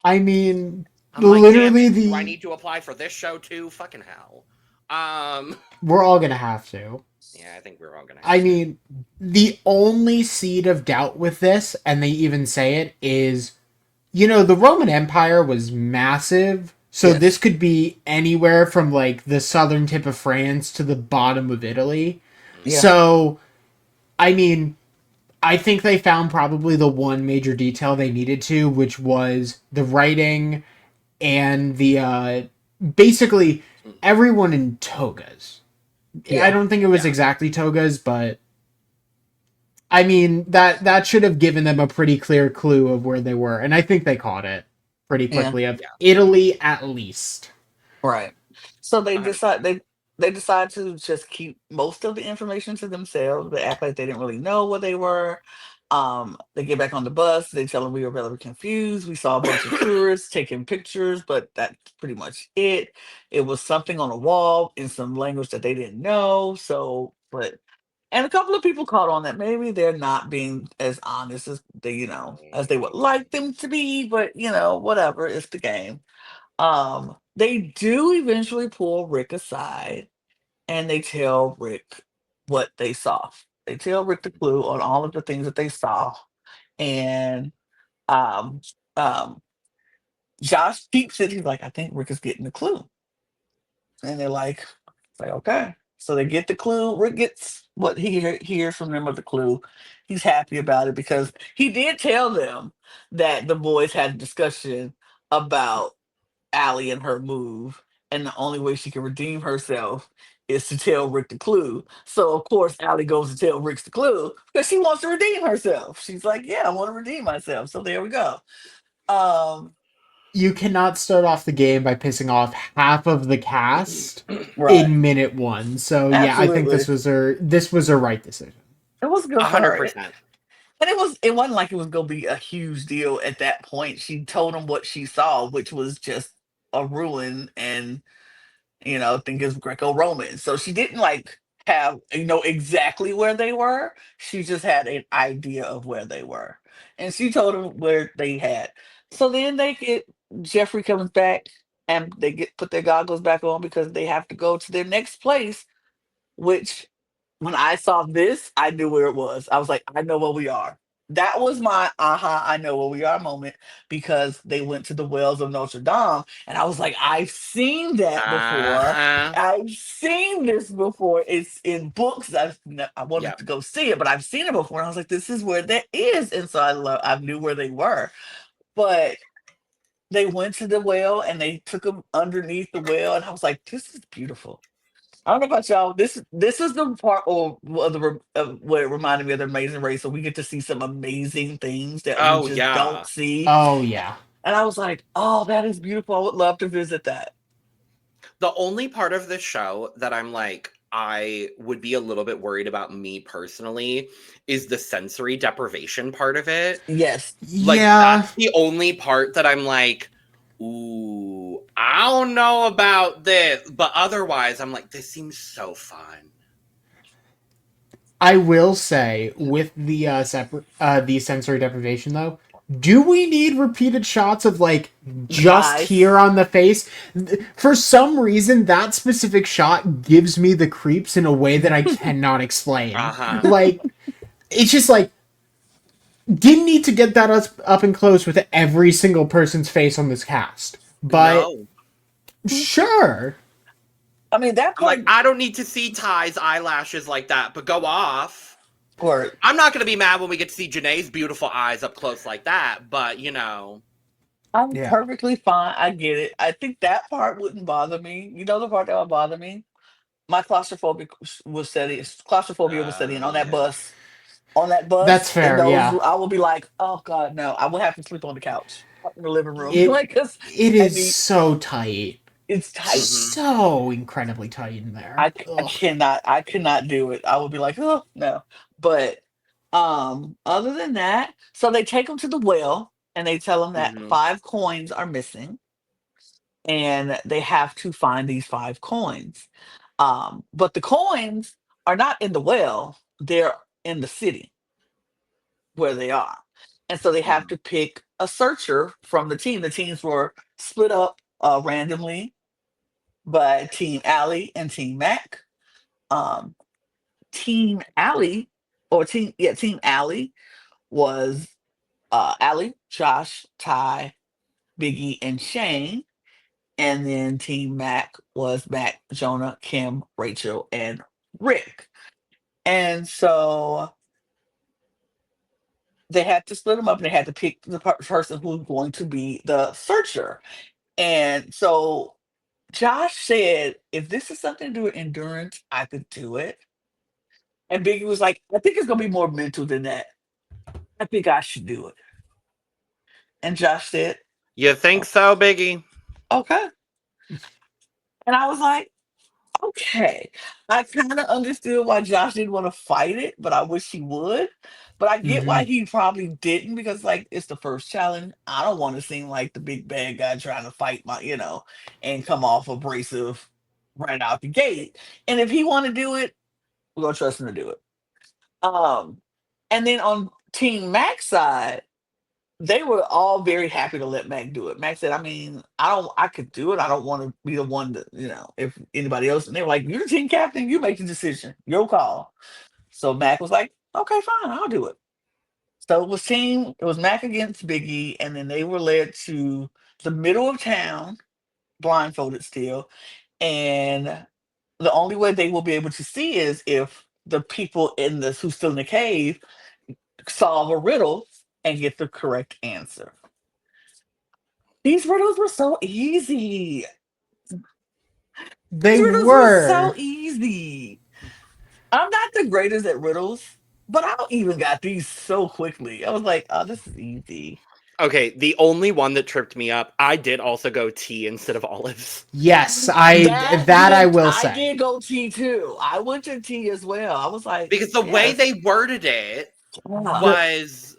I mean, I'm like, damn literally it, do I the need to apply for this show too? Fucking hell. Um, we're all gonna have to. yeah, I think we're all gonna I have to. mean, the only seed of doubt with this, and they even say it, is the Roman Empire was massive. So this Yes. could be anywhere from like the southern tip of France to the bottom of Italy. Yeah. So, I mean, I think they found probably the one major detail they needed to, which was the writing and the basically Mm, everyone in togas. I Yeah. don't think it was yeah, exactly togas, but I mean that should have given them a pretty clear clue of where they were, and I think they caught it pretty Yeah. quickly of yeah, Italy at least. Right. So 100%. they decide to just keep most of the information to themselves. They act like they didn't really know where they were. They get back on the bus. They tell them we were very confused. We saw a bunch of tourists taking pictures, but that's pretty much it. It was something on a wall in some language that they didn't know. So, but and a couple of people caught on that maybe they're not being as honest as as they would like them to be. But whatever. It's the game. They do eventually pull Rick aside and they tell Rick what they saw. They tell Rick the clue on all of the things that they saw. And um um Josh peeps it. He's like, I think Rick is getting the clue. And they're like, okay. So they get the clue. Rick gets what hears from them of the clue. He's happy about it because he did tell them that the boys had a discussion about Allie and her move, and the only way she can redeem herself is to tell Rick the clue. So of course Allie goes to tell Rick the clue because she wants to redeem herself. She's like, "Yeah, I want to redeem myself." So there we go. Um, You cannot start off the game by pissing off half of the cast right, in minute one. So yeah, I think absolutely, this was a right decision. it was good for her, and 100%. it wasn't like it was gonna be a huge deal at that point. She told him what she saw, which was just a ruin and think it's Greco-Roman. So she didn't like have exactly where they were. She just had an idea of where they were. And she told him where they had. So then they get Jeffrey comes back and they get put their goggles back on because they have to go to their next place, which when I saw this, I knew where it was. I was like, I know where we are. That was my aha, I know where we are moment because they went to the wells of Notre Dame. And I was like, I've seen that before. Uh-huh. I've seen this before. It's in books. I wanted Yep. to go see it, but I've seen it before. And I was like, this is where that is. And so I knew where they were. But they went to the well and they took them underneath the well. And I was like, this is beautiful. I don't know about y'all. This is the part of what it reminded me of the Amazing Race. So we get to see some amazing things that we Oh, just don't yeah. see. Oh yeah. And I was like, oh, that is beautiful. I would love to visit that. The only part of this show that I'm like, I would be a little bit worried about me personally is the sensory deprivation part of it. Yes. Like, Yeah. that's the only part that I'm like, ooh, I don't know about this. But otherwise, I'm like, this seems so fun. I will say with the sensory deprivation though, do we need repeated shots of like The just here eyes. on the face? For some reason, that specific shot gives me the creeps in a way that I cannot explain. Uh-huh. Like it's just like didn't need to get that up and close with every single person's face on this cast, but No. sure. I mean, that I'm like, part, I don't need to see Ty's eyelashes like that, but go off. or I'm not going to be mad when we get to see Janae's beautiful eyes up close like that, but, I'm Yeah. perfectly fine. I get it. I think that part wouldn't bother me. You know, the part that would bother me? My claustrophobia was setting on that yeah. bus. On that That's bus, and fair, those, yeah. I will be like, oh God, no. I will have to sleep on the couch in the living room. It Like, cause it I is need, so tight. it's tight. Mm-hmm. So incredibly tight in there. Ugh. I cannot do it. I would be like, oh no. But other than that, so they take them to the well and they tell them that Mm-hmm. 5 coins are missing and they have to find these 5 coins. But the coins are not in the well, they're in the city where they are. And so they have Mm-hmm. to pick a searcher from the team. The teams were split up randomly by Team Allie and Team Mac. Um, Team Allie, Team Allie was Allie, Josh, Ty, Biggie, and Shane. And then Team Mac was Mac, Jonah, Kim, Rachel, and Rick. And so they had to split them up and they had to pick the person who's going to be the searcher. And so Josh said, if this is something to do with endurance, I could do it. And Biggie was like, I think it's going to be more mental than that. I think I should do it. And Josh said, You think "Oh, so, Biggie? okay." And I was like, okay. I kind of understood why Josh didn't want to fight it, but I wish he would. But I get Hmm. why he probably didn't because, like, it's the first challenge. I don't want to seem like the big bad guy trying to fight and come off abrasive right out the gate. And if he want to do it, we're gonna trust him to do it. Um, and then on Team Mac's side, they were all very happy to let Mac do it. Mac said, I mean, I could do it. I don't want to be the one to, if anybody else. And they were like, you're the team captain. You make the decision. Your call. So Mac was like, okay, fine. I'll do it. So it was Mac against Biggie. And then they were led to the middle of town, blindfolded still. And the only way they will be able to see is if the people who's still in the cave solve a riddle and get the correct answer. These riddles were so easy. They These riddles were so were. easy. I'm not the greatest at riddles, but I even got these so quickly. I was like, oh, this is easy. Okay, the only one that tripped me up, I did also go tea instead of olives. Yes, That that I did will I say. did go T too. I went to T as well. I was like, Because the way yes. they worded it Yeah. The was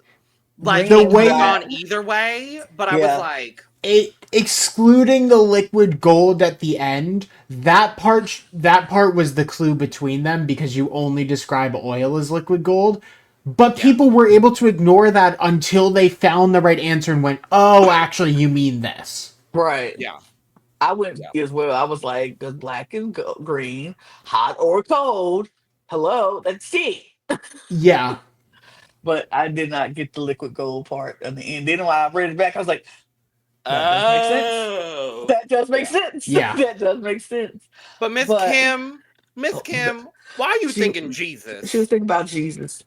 like the it Green, could have way white. gone either way, but I was Yeah. like, it excluding the liquid gold at the end, that part was the clue between them because you only describe oil as liquid gold. But yeah, people were able to ignore that until they found the right answer and went, "Oh, actually, you mean this." Right. yeah, I went yeah. as well. I was like, does black and green, hot or cold? Hello, that's T. Yeah, But I did not get the liquid gold part in the end. Then when I read it back, I was like, that does make sense. Oh, That does make yeah. sense. yeah. That does make sense. But But Miss oh, but Kim, why are you she thinking she was Jesus? thinking about Jesus.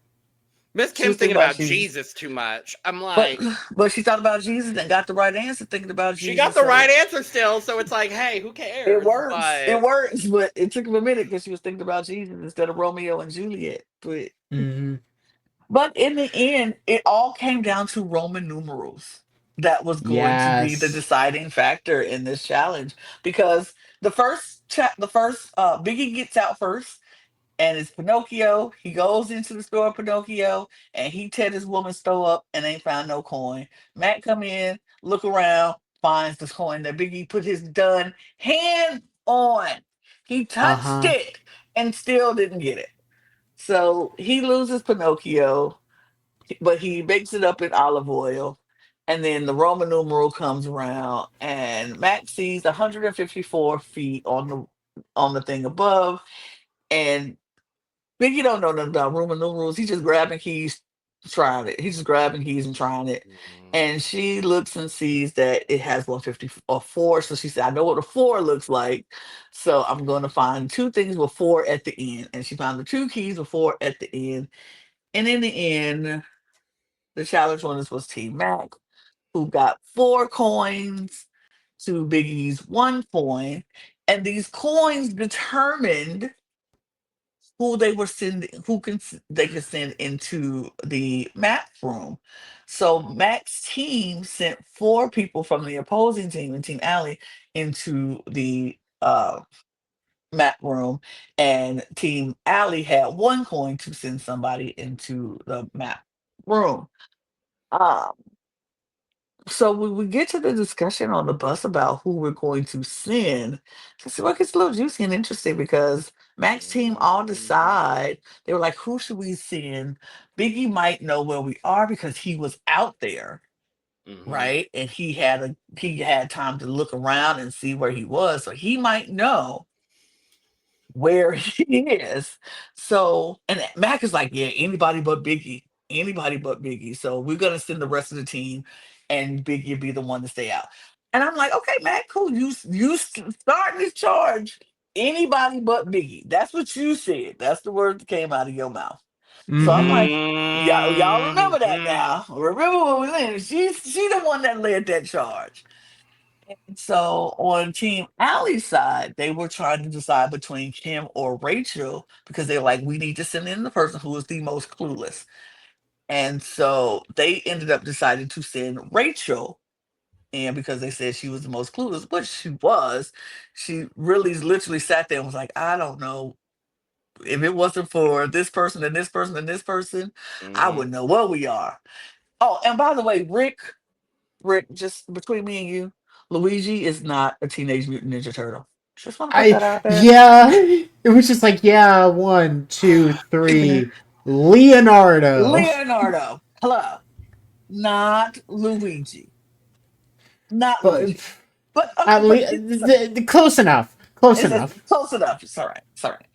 Miss She was Kim's thinking thinking about about Jesus. Jesus too much. I'm But like, but she thought about Jesus and got the right answer thinking about she got Jesus. the right So answer still, so it's like, hey, who it cares? works. It But works, but it took him a minute because she was thinking about Jesus instead of Romeo and Juliet. Hmm. But in the end, it all came down to Roman numerals that was going to be the Yes. deciding factor in this challenge because the first Biggie gets out first and it's Pinocchio. He goes into the store, Pinocchio, and he tear this woman's store up and ain't found no coin. Matt come in, look around, finds this coin that Biggie put his done hand on. He Uh touched huh. it and still didn't get it. So he loses Pinocchio, but he bakes it up in olive oil. And then the Roman numeral comes around, and Max sees 154 feet on the thing above. And Biggie don't know nothing about Roman numerals. He's just grabbing keys, trying it. He's just grabbing keys and trying it. Mhm. And she looks and sees that it has 150 or four. So she said, I know what a four looks like. So I'm going to find two things with four at the end. And she found the two keys with four at the end. And in the end, the challenge winners was Team Mac, who got four coins to Biggie's one coin. And these coins determined who they were sending, they could send into the map room. So Mac's team sent four people from the opposing team and Team Alley into the map room, and Team Alley had one coin to send somebody into the map room. Um, so when we get to the discussion on the bus about who we're going to send, this is what gets a little juicy and interesting because Mac's team all decide. They were like, who should we send? Biggie might know where we are because he was out there, Mhm. right? And he had time to look around and see where he was. So he might know where he is. So, and Mac is like, yeah, anybody but Biggie, anybody but Biggie. So we're gonna send the rest of the team, and Biggie be the one to stay out. And I'm like, okay, Mac, cool. Start this charge. Anybody but Biggie. That's what you said. That's the word that came out of your mouth. So I'm Mm-hmm. like, y'all remember that Mhm. now. Remember what we said. She the one that led that charge. So on Team Allie's side, they were trying to decide between Kim or Rachel because they're like, we need to send in the person who is the most clueless. And so they ended up deciding to send Rachel in because they said she was the most clueless, which she was. She really literally sat there and was like, I don't know. If it wasn't for this person and this person and this person, I Mhm. wouldn't know where we are. Oh, and by the way, Rick, just between me and you, Luigi is not a Teenage Mutant Ninja Turtle. Just want to put that out there. Yeah, it was just like, yeah, one, two, three, Leonardo. Leonardo, hello, not Luigi, not But Luigi. But at but least close enough. Close it's enough. close enough. It's all right. It's all right.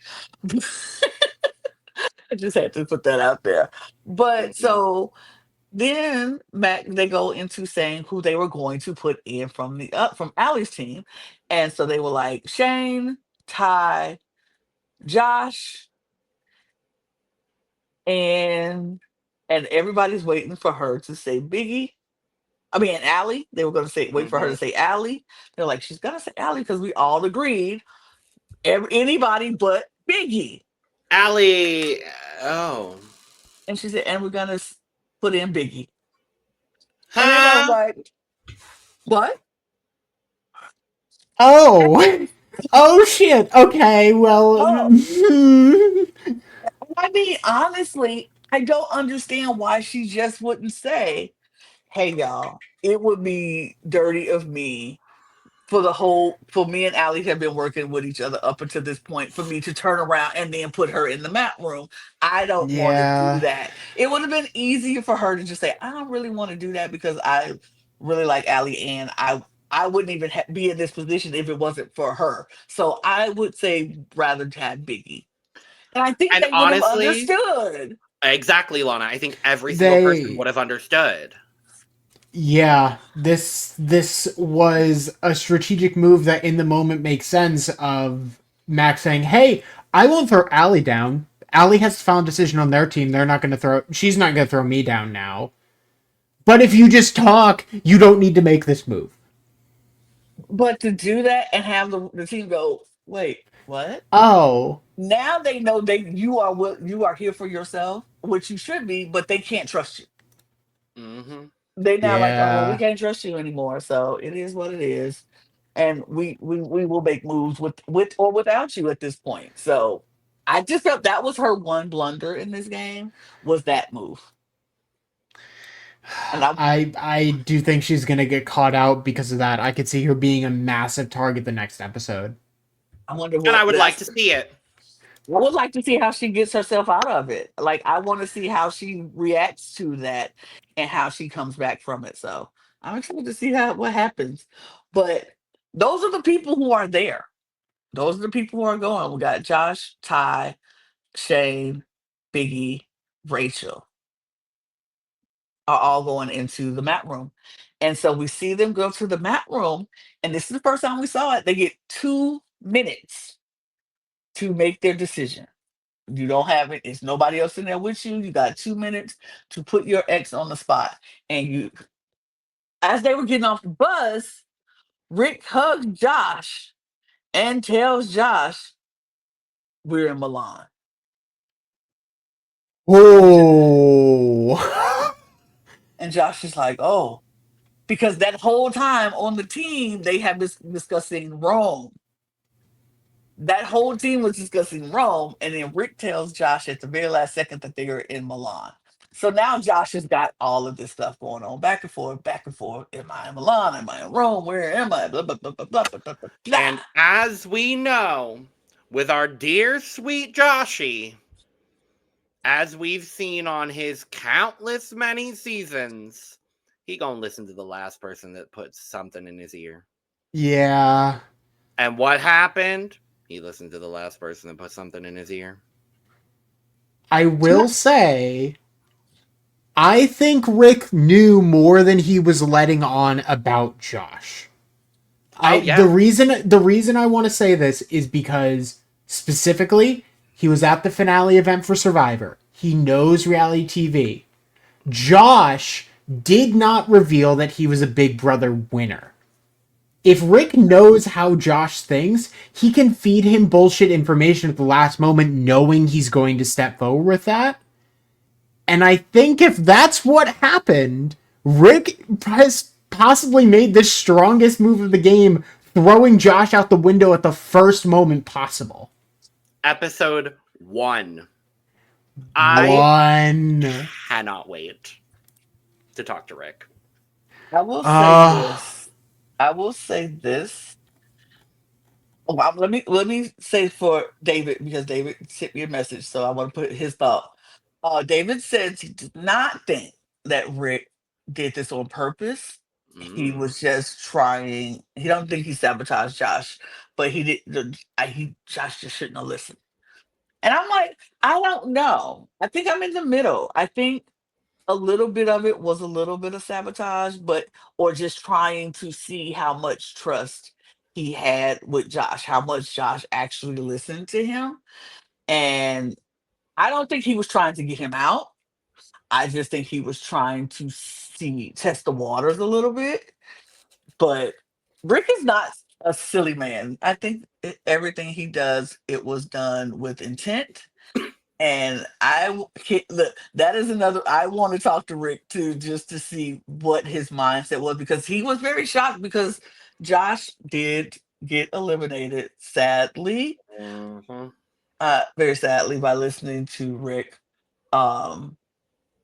I just had to put that out there. But Mhm. so then Mac they go into saying who they were going to put in from the from Allie's team, and so they were like Shane, Ty, Josh, and everybody's waiting for her to say Biggie. I mean Allie. They were going to say wait for her to Mhm. say Allie. They're like she's gonna say Allie because we all agreed anybody but Biggie. Allie. Oh. And she said and we're gonna put in Biggie. And everybody was Huh? like what? Oh. Oh shit. Okay, well. Oh, I mean honestly, I don't understand why she just wouldn't say, "Hey y'all, it would be dirty of me for me and Allie have been working with each other up until this point for me to turn around and then put her in the mat room. I don't want to do Yeah. that. It would have been easier for her to just say, I don't really want to do that because I really like Allie and I wouldn't even be in this position if it wasn't for her. So I would say rather to have Biggie. And I think And they would have honestly, understood. exactly, Lana. I think every single person They would have understood. Yeah, this was a strategic move that in the moment makes sense of Max saying, "Hey, I won't throw Allie down. Allie has found a decision on their team. They're not going to throw. She's not going to throw me down now. But if you just talk, you don't need to make this move." But to do that and have the team go, wait, what? Oh, Now they know you are what you are here for yourself, which you should be, but they can't trust you. Mhm. They now like, oh well, we yeah. can't trust you anymore. So it is what it is. And we will make moves with or without you at this point. So I just felt that was her one blunder in this game was that move. And I do think she's going to get caught out because of that. I could see her being a massive target the next episode. I wonder And I what would like that's to see it. I would like to see how she gets herself out of it. Like, I want to see how she reacts to that and how she comes back from it. So I'm excited to see how what happens. But those are the people who are there. Those are the people who are going. We got Josh, Ty, Shane, Biggie, Rachel are all going into the mat room. And so we see them go to the mat room, and this is the first time we saw it. They get 2 minutes to make their decision. You don't have it. It's nobody else in there with you. You got 2 minutes to put your ex on the spot. And you, as they were getting off the bus, Rick hugs Josh and tells Josh, "We're in Milan." And, Oh. and Josh is like, "Oh," because that whole time on the team, they have this discussing Rome. That whole team was discussing Rome, and then Rick tells Josh at the very last second that they are in Milan. So now Josh has got all of this stuff going on, back and forth, back and forth. Am I in Milan? Am I in Rome? Where am I? Blah blah blah blah blah blah blah blah. Blah. And as we know, with our dear sweet Joshy, as we've seen on his countless many seasons, he gonna listen to the last person that puts something in his ear. Yeah. And what happened? He listened to the last person that put something in his ear. I will say, I think Rick knew more than he was letting on about Josh. Oh The yeah. reason I want to say this is because specifically he was at the finale event for Survivor. He knows reality TV. Josh did not reveal that he was a Big Brother winner. If Rick knows how Josh thinks, he can feed him bullshit information at the last moment, knowing he's going to step forward with that. And I think if that's what happened, Rick has possibly made the strongest move of the game, throwing Josh out the window at the first moment possible. Episode 1. I One. cannot wait to talk to Rick. I will say Uh, this. I will say this. Oh, wow, let me say for David, because David sent me a message, so I want to put his thought. David says he did not think that Rick did this on purpose. He Mm. was just trying. He don't think he sabotaged Josh, but he did. Josh just shouldn't have listened. And I'm like, I don't know. I think I'm in the middle. I think a little bit of it was a little bit of sabotage, but or just trying to see how much trust he had with Josh, how much Josh actually listened to him. And I don't think he was trying to get him out. I just think he was trying to test the waters a little bit. But Rick is not a silly man. I think everything he does, it was done with intent. And look, that is another. I want to talk to Rick too, just to see what his mindset was, because he was very shocked because Josh did get eliminated, sadly, Mhm. very sadly, by listening to Rick. Um,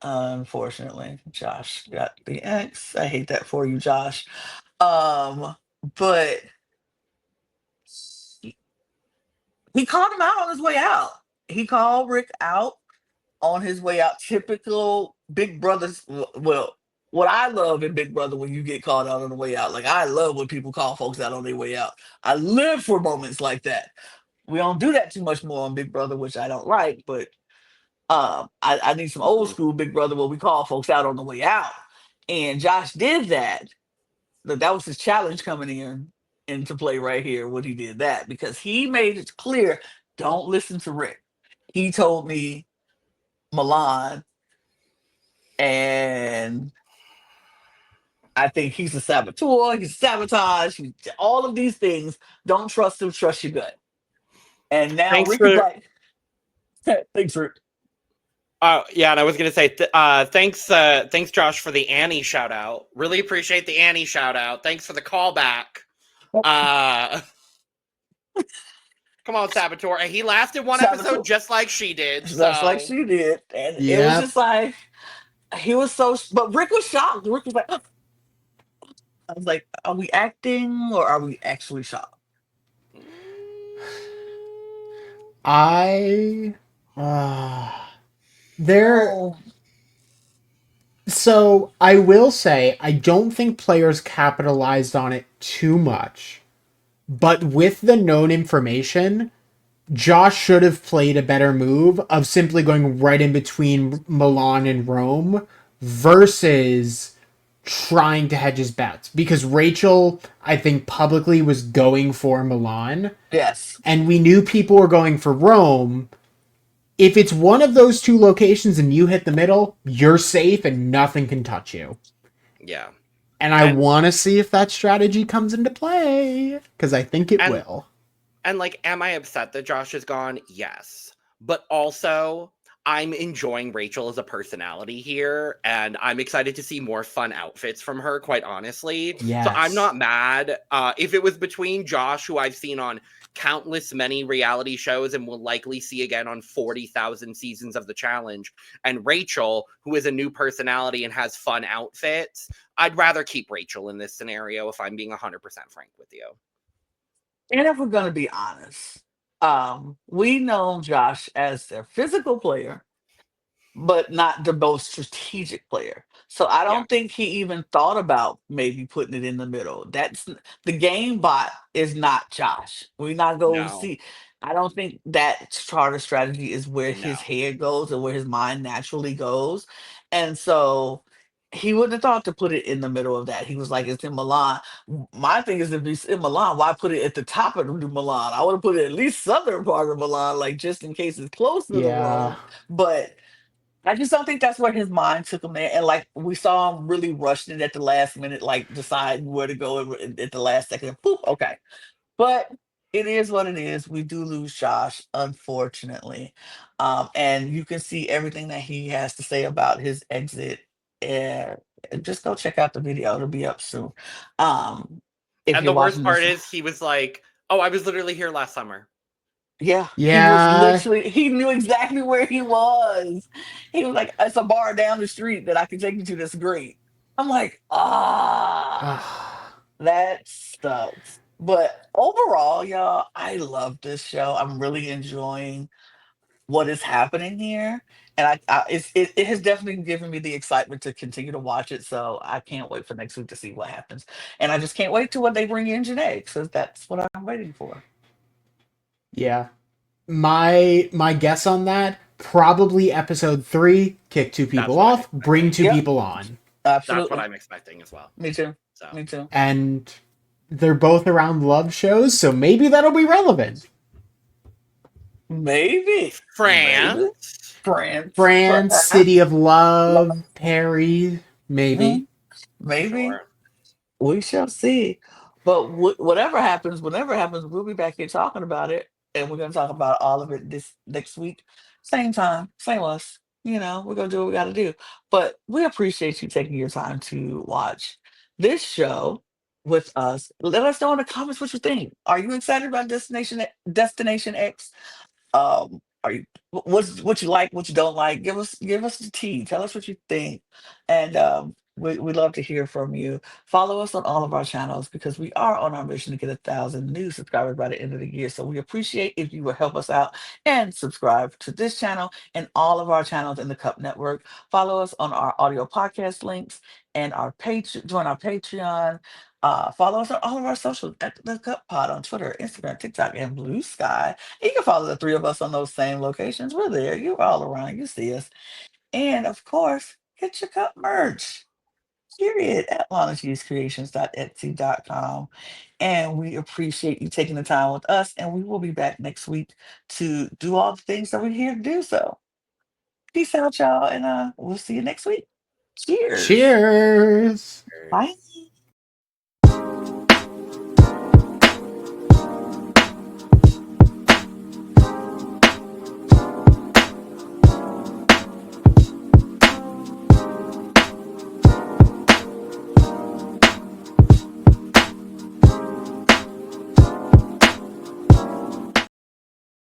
Unfortunately, Josh got the X. I hate that for you, Josh. But he, he called him out on his way out. He called Rick out on his way out. Typical Big Brothers. Well, what I love in Big Brother, when you get called out on the way out, like, I love when people call folks out on their way out. I live for moments like that. We don't do that too much more on Big Brother, which I don't like. But I need some old Mhm. school Big Brother where we call folks out on the way out. And Josh did that. Look, that was his challenge coming into play right here when he did that, because he made it clear, don't listen to Rick. He told me Milan, and I think he's a saboteur, he's sabotage, all of these things. Don't trust him, trust your gut. And now Thanks Rick is for. like, thanks, Rick. Oh yeah, and I was gonna say thanks Josh for the Annie shout out. Really appreciate the Annie shout out. Thanks for the callback. Uh, come on, Saboteur. And he lasted one Saboteur. episode just like she did. That's like So she did. And it was yep. just like, he was so, but Rick was shocked. Rick was like, "Ugh." I was like, are we acting or are we actually shocked? I there Oh, so I will say I don't think players capitalized on it too much. But with the known information, Josh should have played a better move of simply going right in between Milan and Rome versus trying to hedge his bets. Because Rachel, I think, publicly was going for Milan, yes. and we knew people were going for Rome. If it's one of those two locations and you hit the middle, you're safe and nothing can touch you. Yeah. And I And want to see if that strategy comes into play because I think it and will. And like, am I upset that Josh is gone? Yes. But also, I'm enjoying Rachel as a personality here, and I'm excited to see more fun outfits from her, quite honestly. So I'm Yes. not mad. If it was between Josh, who I've seen on countless many reality shows and will likely see again on 40,000 seasons of The Challenge, and Rachel, who is a new personality and has fun outfits, I'd rather keep Rachel in this scenario if I'm being 100% frank with you. And if we're going to be honest, we know Josh as their physical player, but not the most strategic player. So I Yeah. don't think he even thought about maybe putting it in the middle. The game bot is not Josh. We not go No. see. I don't think that charter strategy is where No. his head goes or where his mind naturally goes. And so he wouldn't have thought to put it in the middle of that. He was like, it's in Milan. My thing is, if it's in Milan, why put it at the top of the Milan? I would have put it at least southern part of Milan, like just in case it's closer to Yeah. Rome. But I just don't think that's where his mind took him there. And like we saw him really rushing it at the last minute, like deciding where to go at the last second. Boop, okay. But it is what it is. We do lose Josh, unfortunately. And you can see everything that he has to say about his exit. And just go check out the video. It'll be up soon. Um, if And you're the worst watching part this, is he was like, "Oh, I was literally here last summer." yeah, he was Yeah. literally, he knew exactly where he was. He was like, it's a bar down the street that I can take you to that's great. I'm like, that sucks. But overall, y'all, I love this show. I'm really enjoying what is happening here. And it has definitely given me the excitement to continue to watch it. So I can't wait for next week to see what happens. And I just can't wait to what they bring in Janae, because that's what I'm waiting for. Yeah. My guess on that, probably episode 3, kick two That's people what I'm off, bring expecting. two Yep, people on. That's what absolutely. I'm expecting as well. Me too. So, Me too. And they're both around love shows, so maybe that'll be relevant. Maybe. Maybe. France. France, France, City perhaps. of Love, Perry, maybe. Mhm. Maybe. Sure. We shall see. But whatever happens, whenever it happens, we'll be back here talking about it. And we're going to talk about all of it this next week. Same time, same us. We're going to do what we got to do. But we appreciate you taking your time to watch this show with us. Let us know in the comments what you think. Are you excited about Destination X? Are you what you like, what you don't like? Give us the tea. Tell us what you think. And we love to hear from you. Follow us on all of our channels because we are on our mission to get 1,000 new subscribers by the end of the year. So we appreciate if you will help us out and subscribe to this channel and all of our channels in the Cup Network. Follow us on our audio podcast links and our page. Join our Patreon. Follow us on all of our socials at the Cup Pod on Twitter, Instagram, TikTok, and Blue Sky. You can follow the three of us on those same locations. We're there. You're all around. You see us. And of course, get your cup merch. Period at LanaCheeseCreations.etsy.com. And we appreciate you taking the time with us. And we will be back next week to do all the things that we're here to do. So peace out, y'all. And we'll see you next week. Cheers. Cheers. Bye.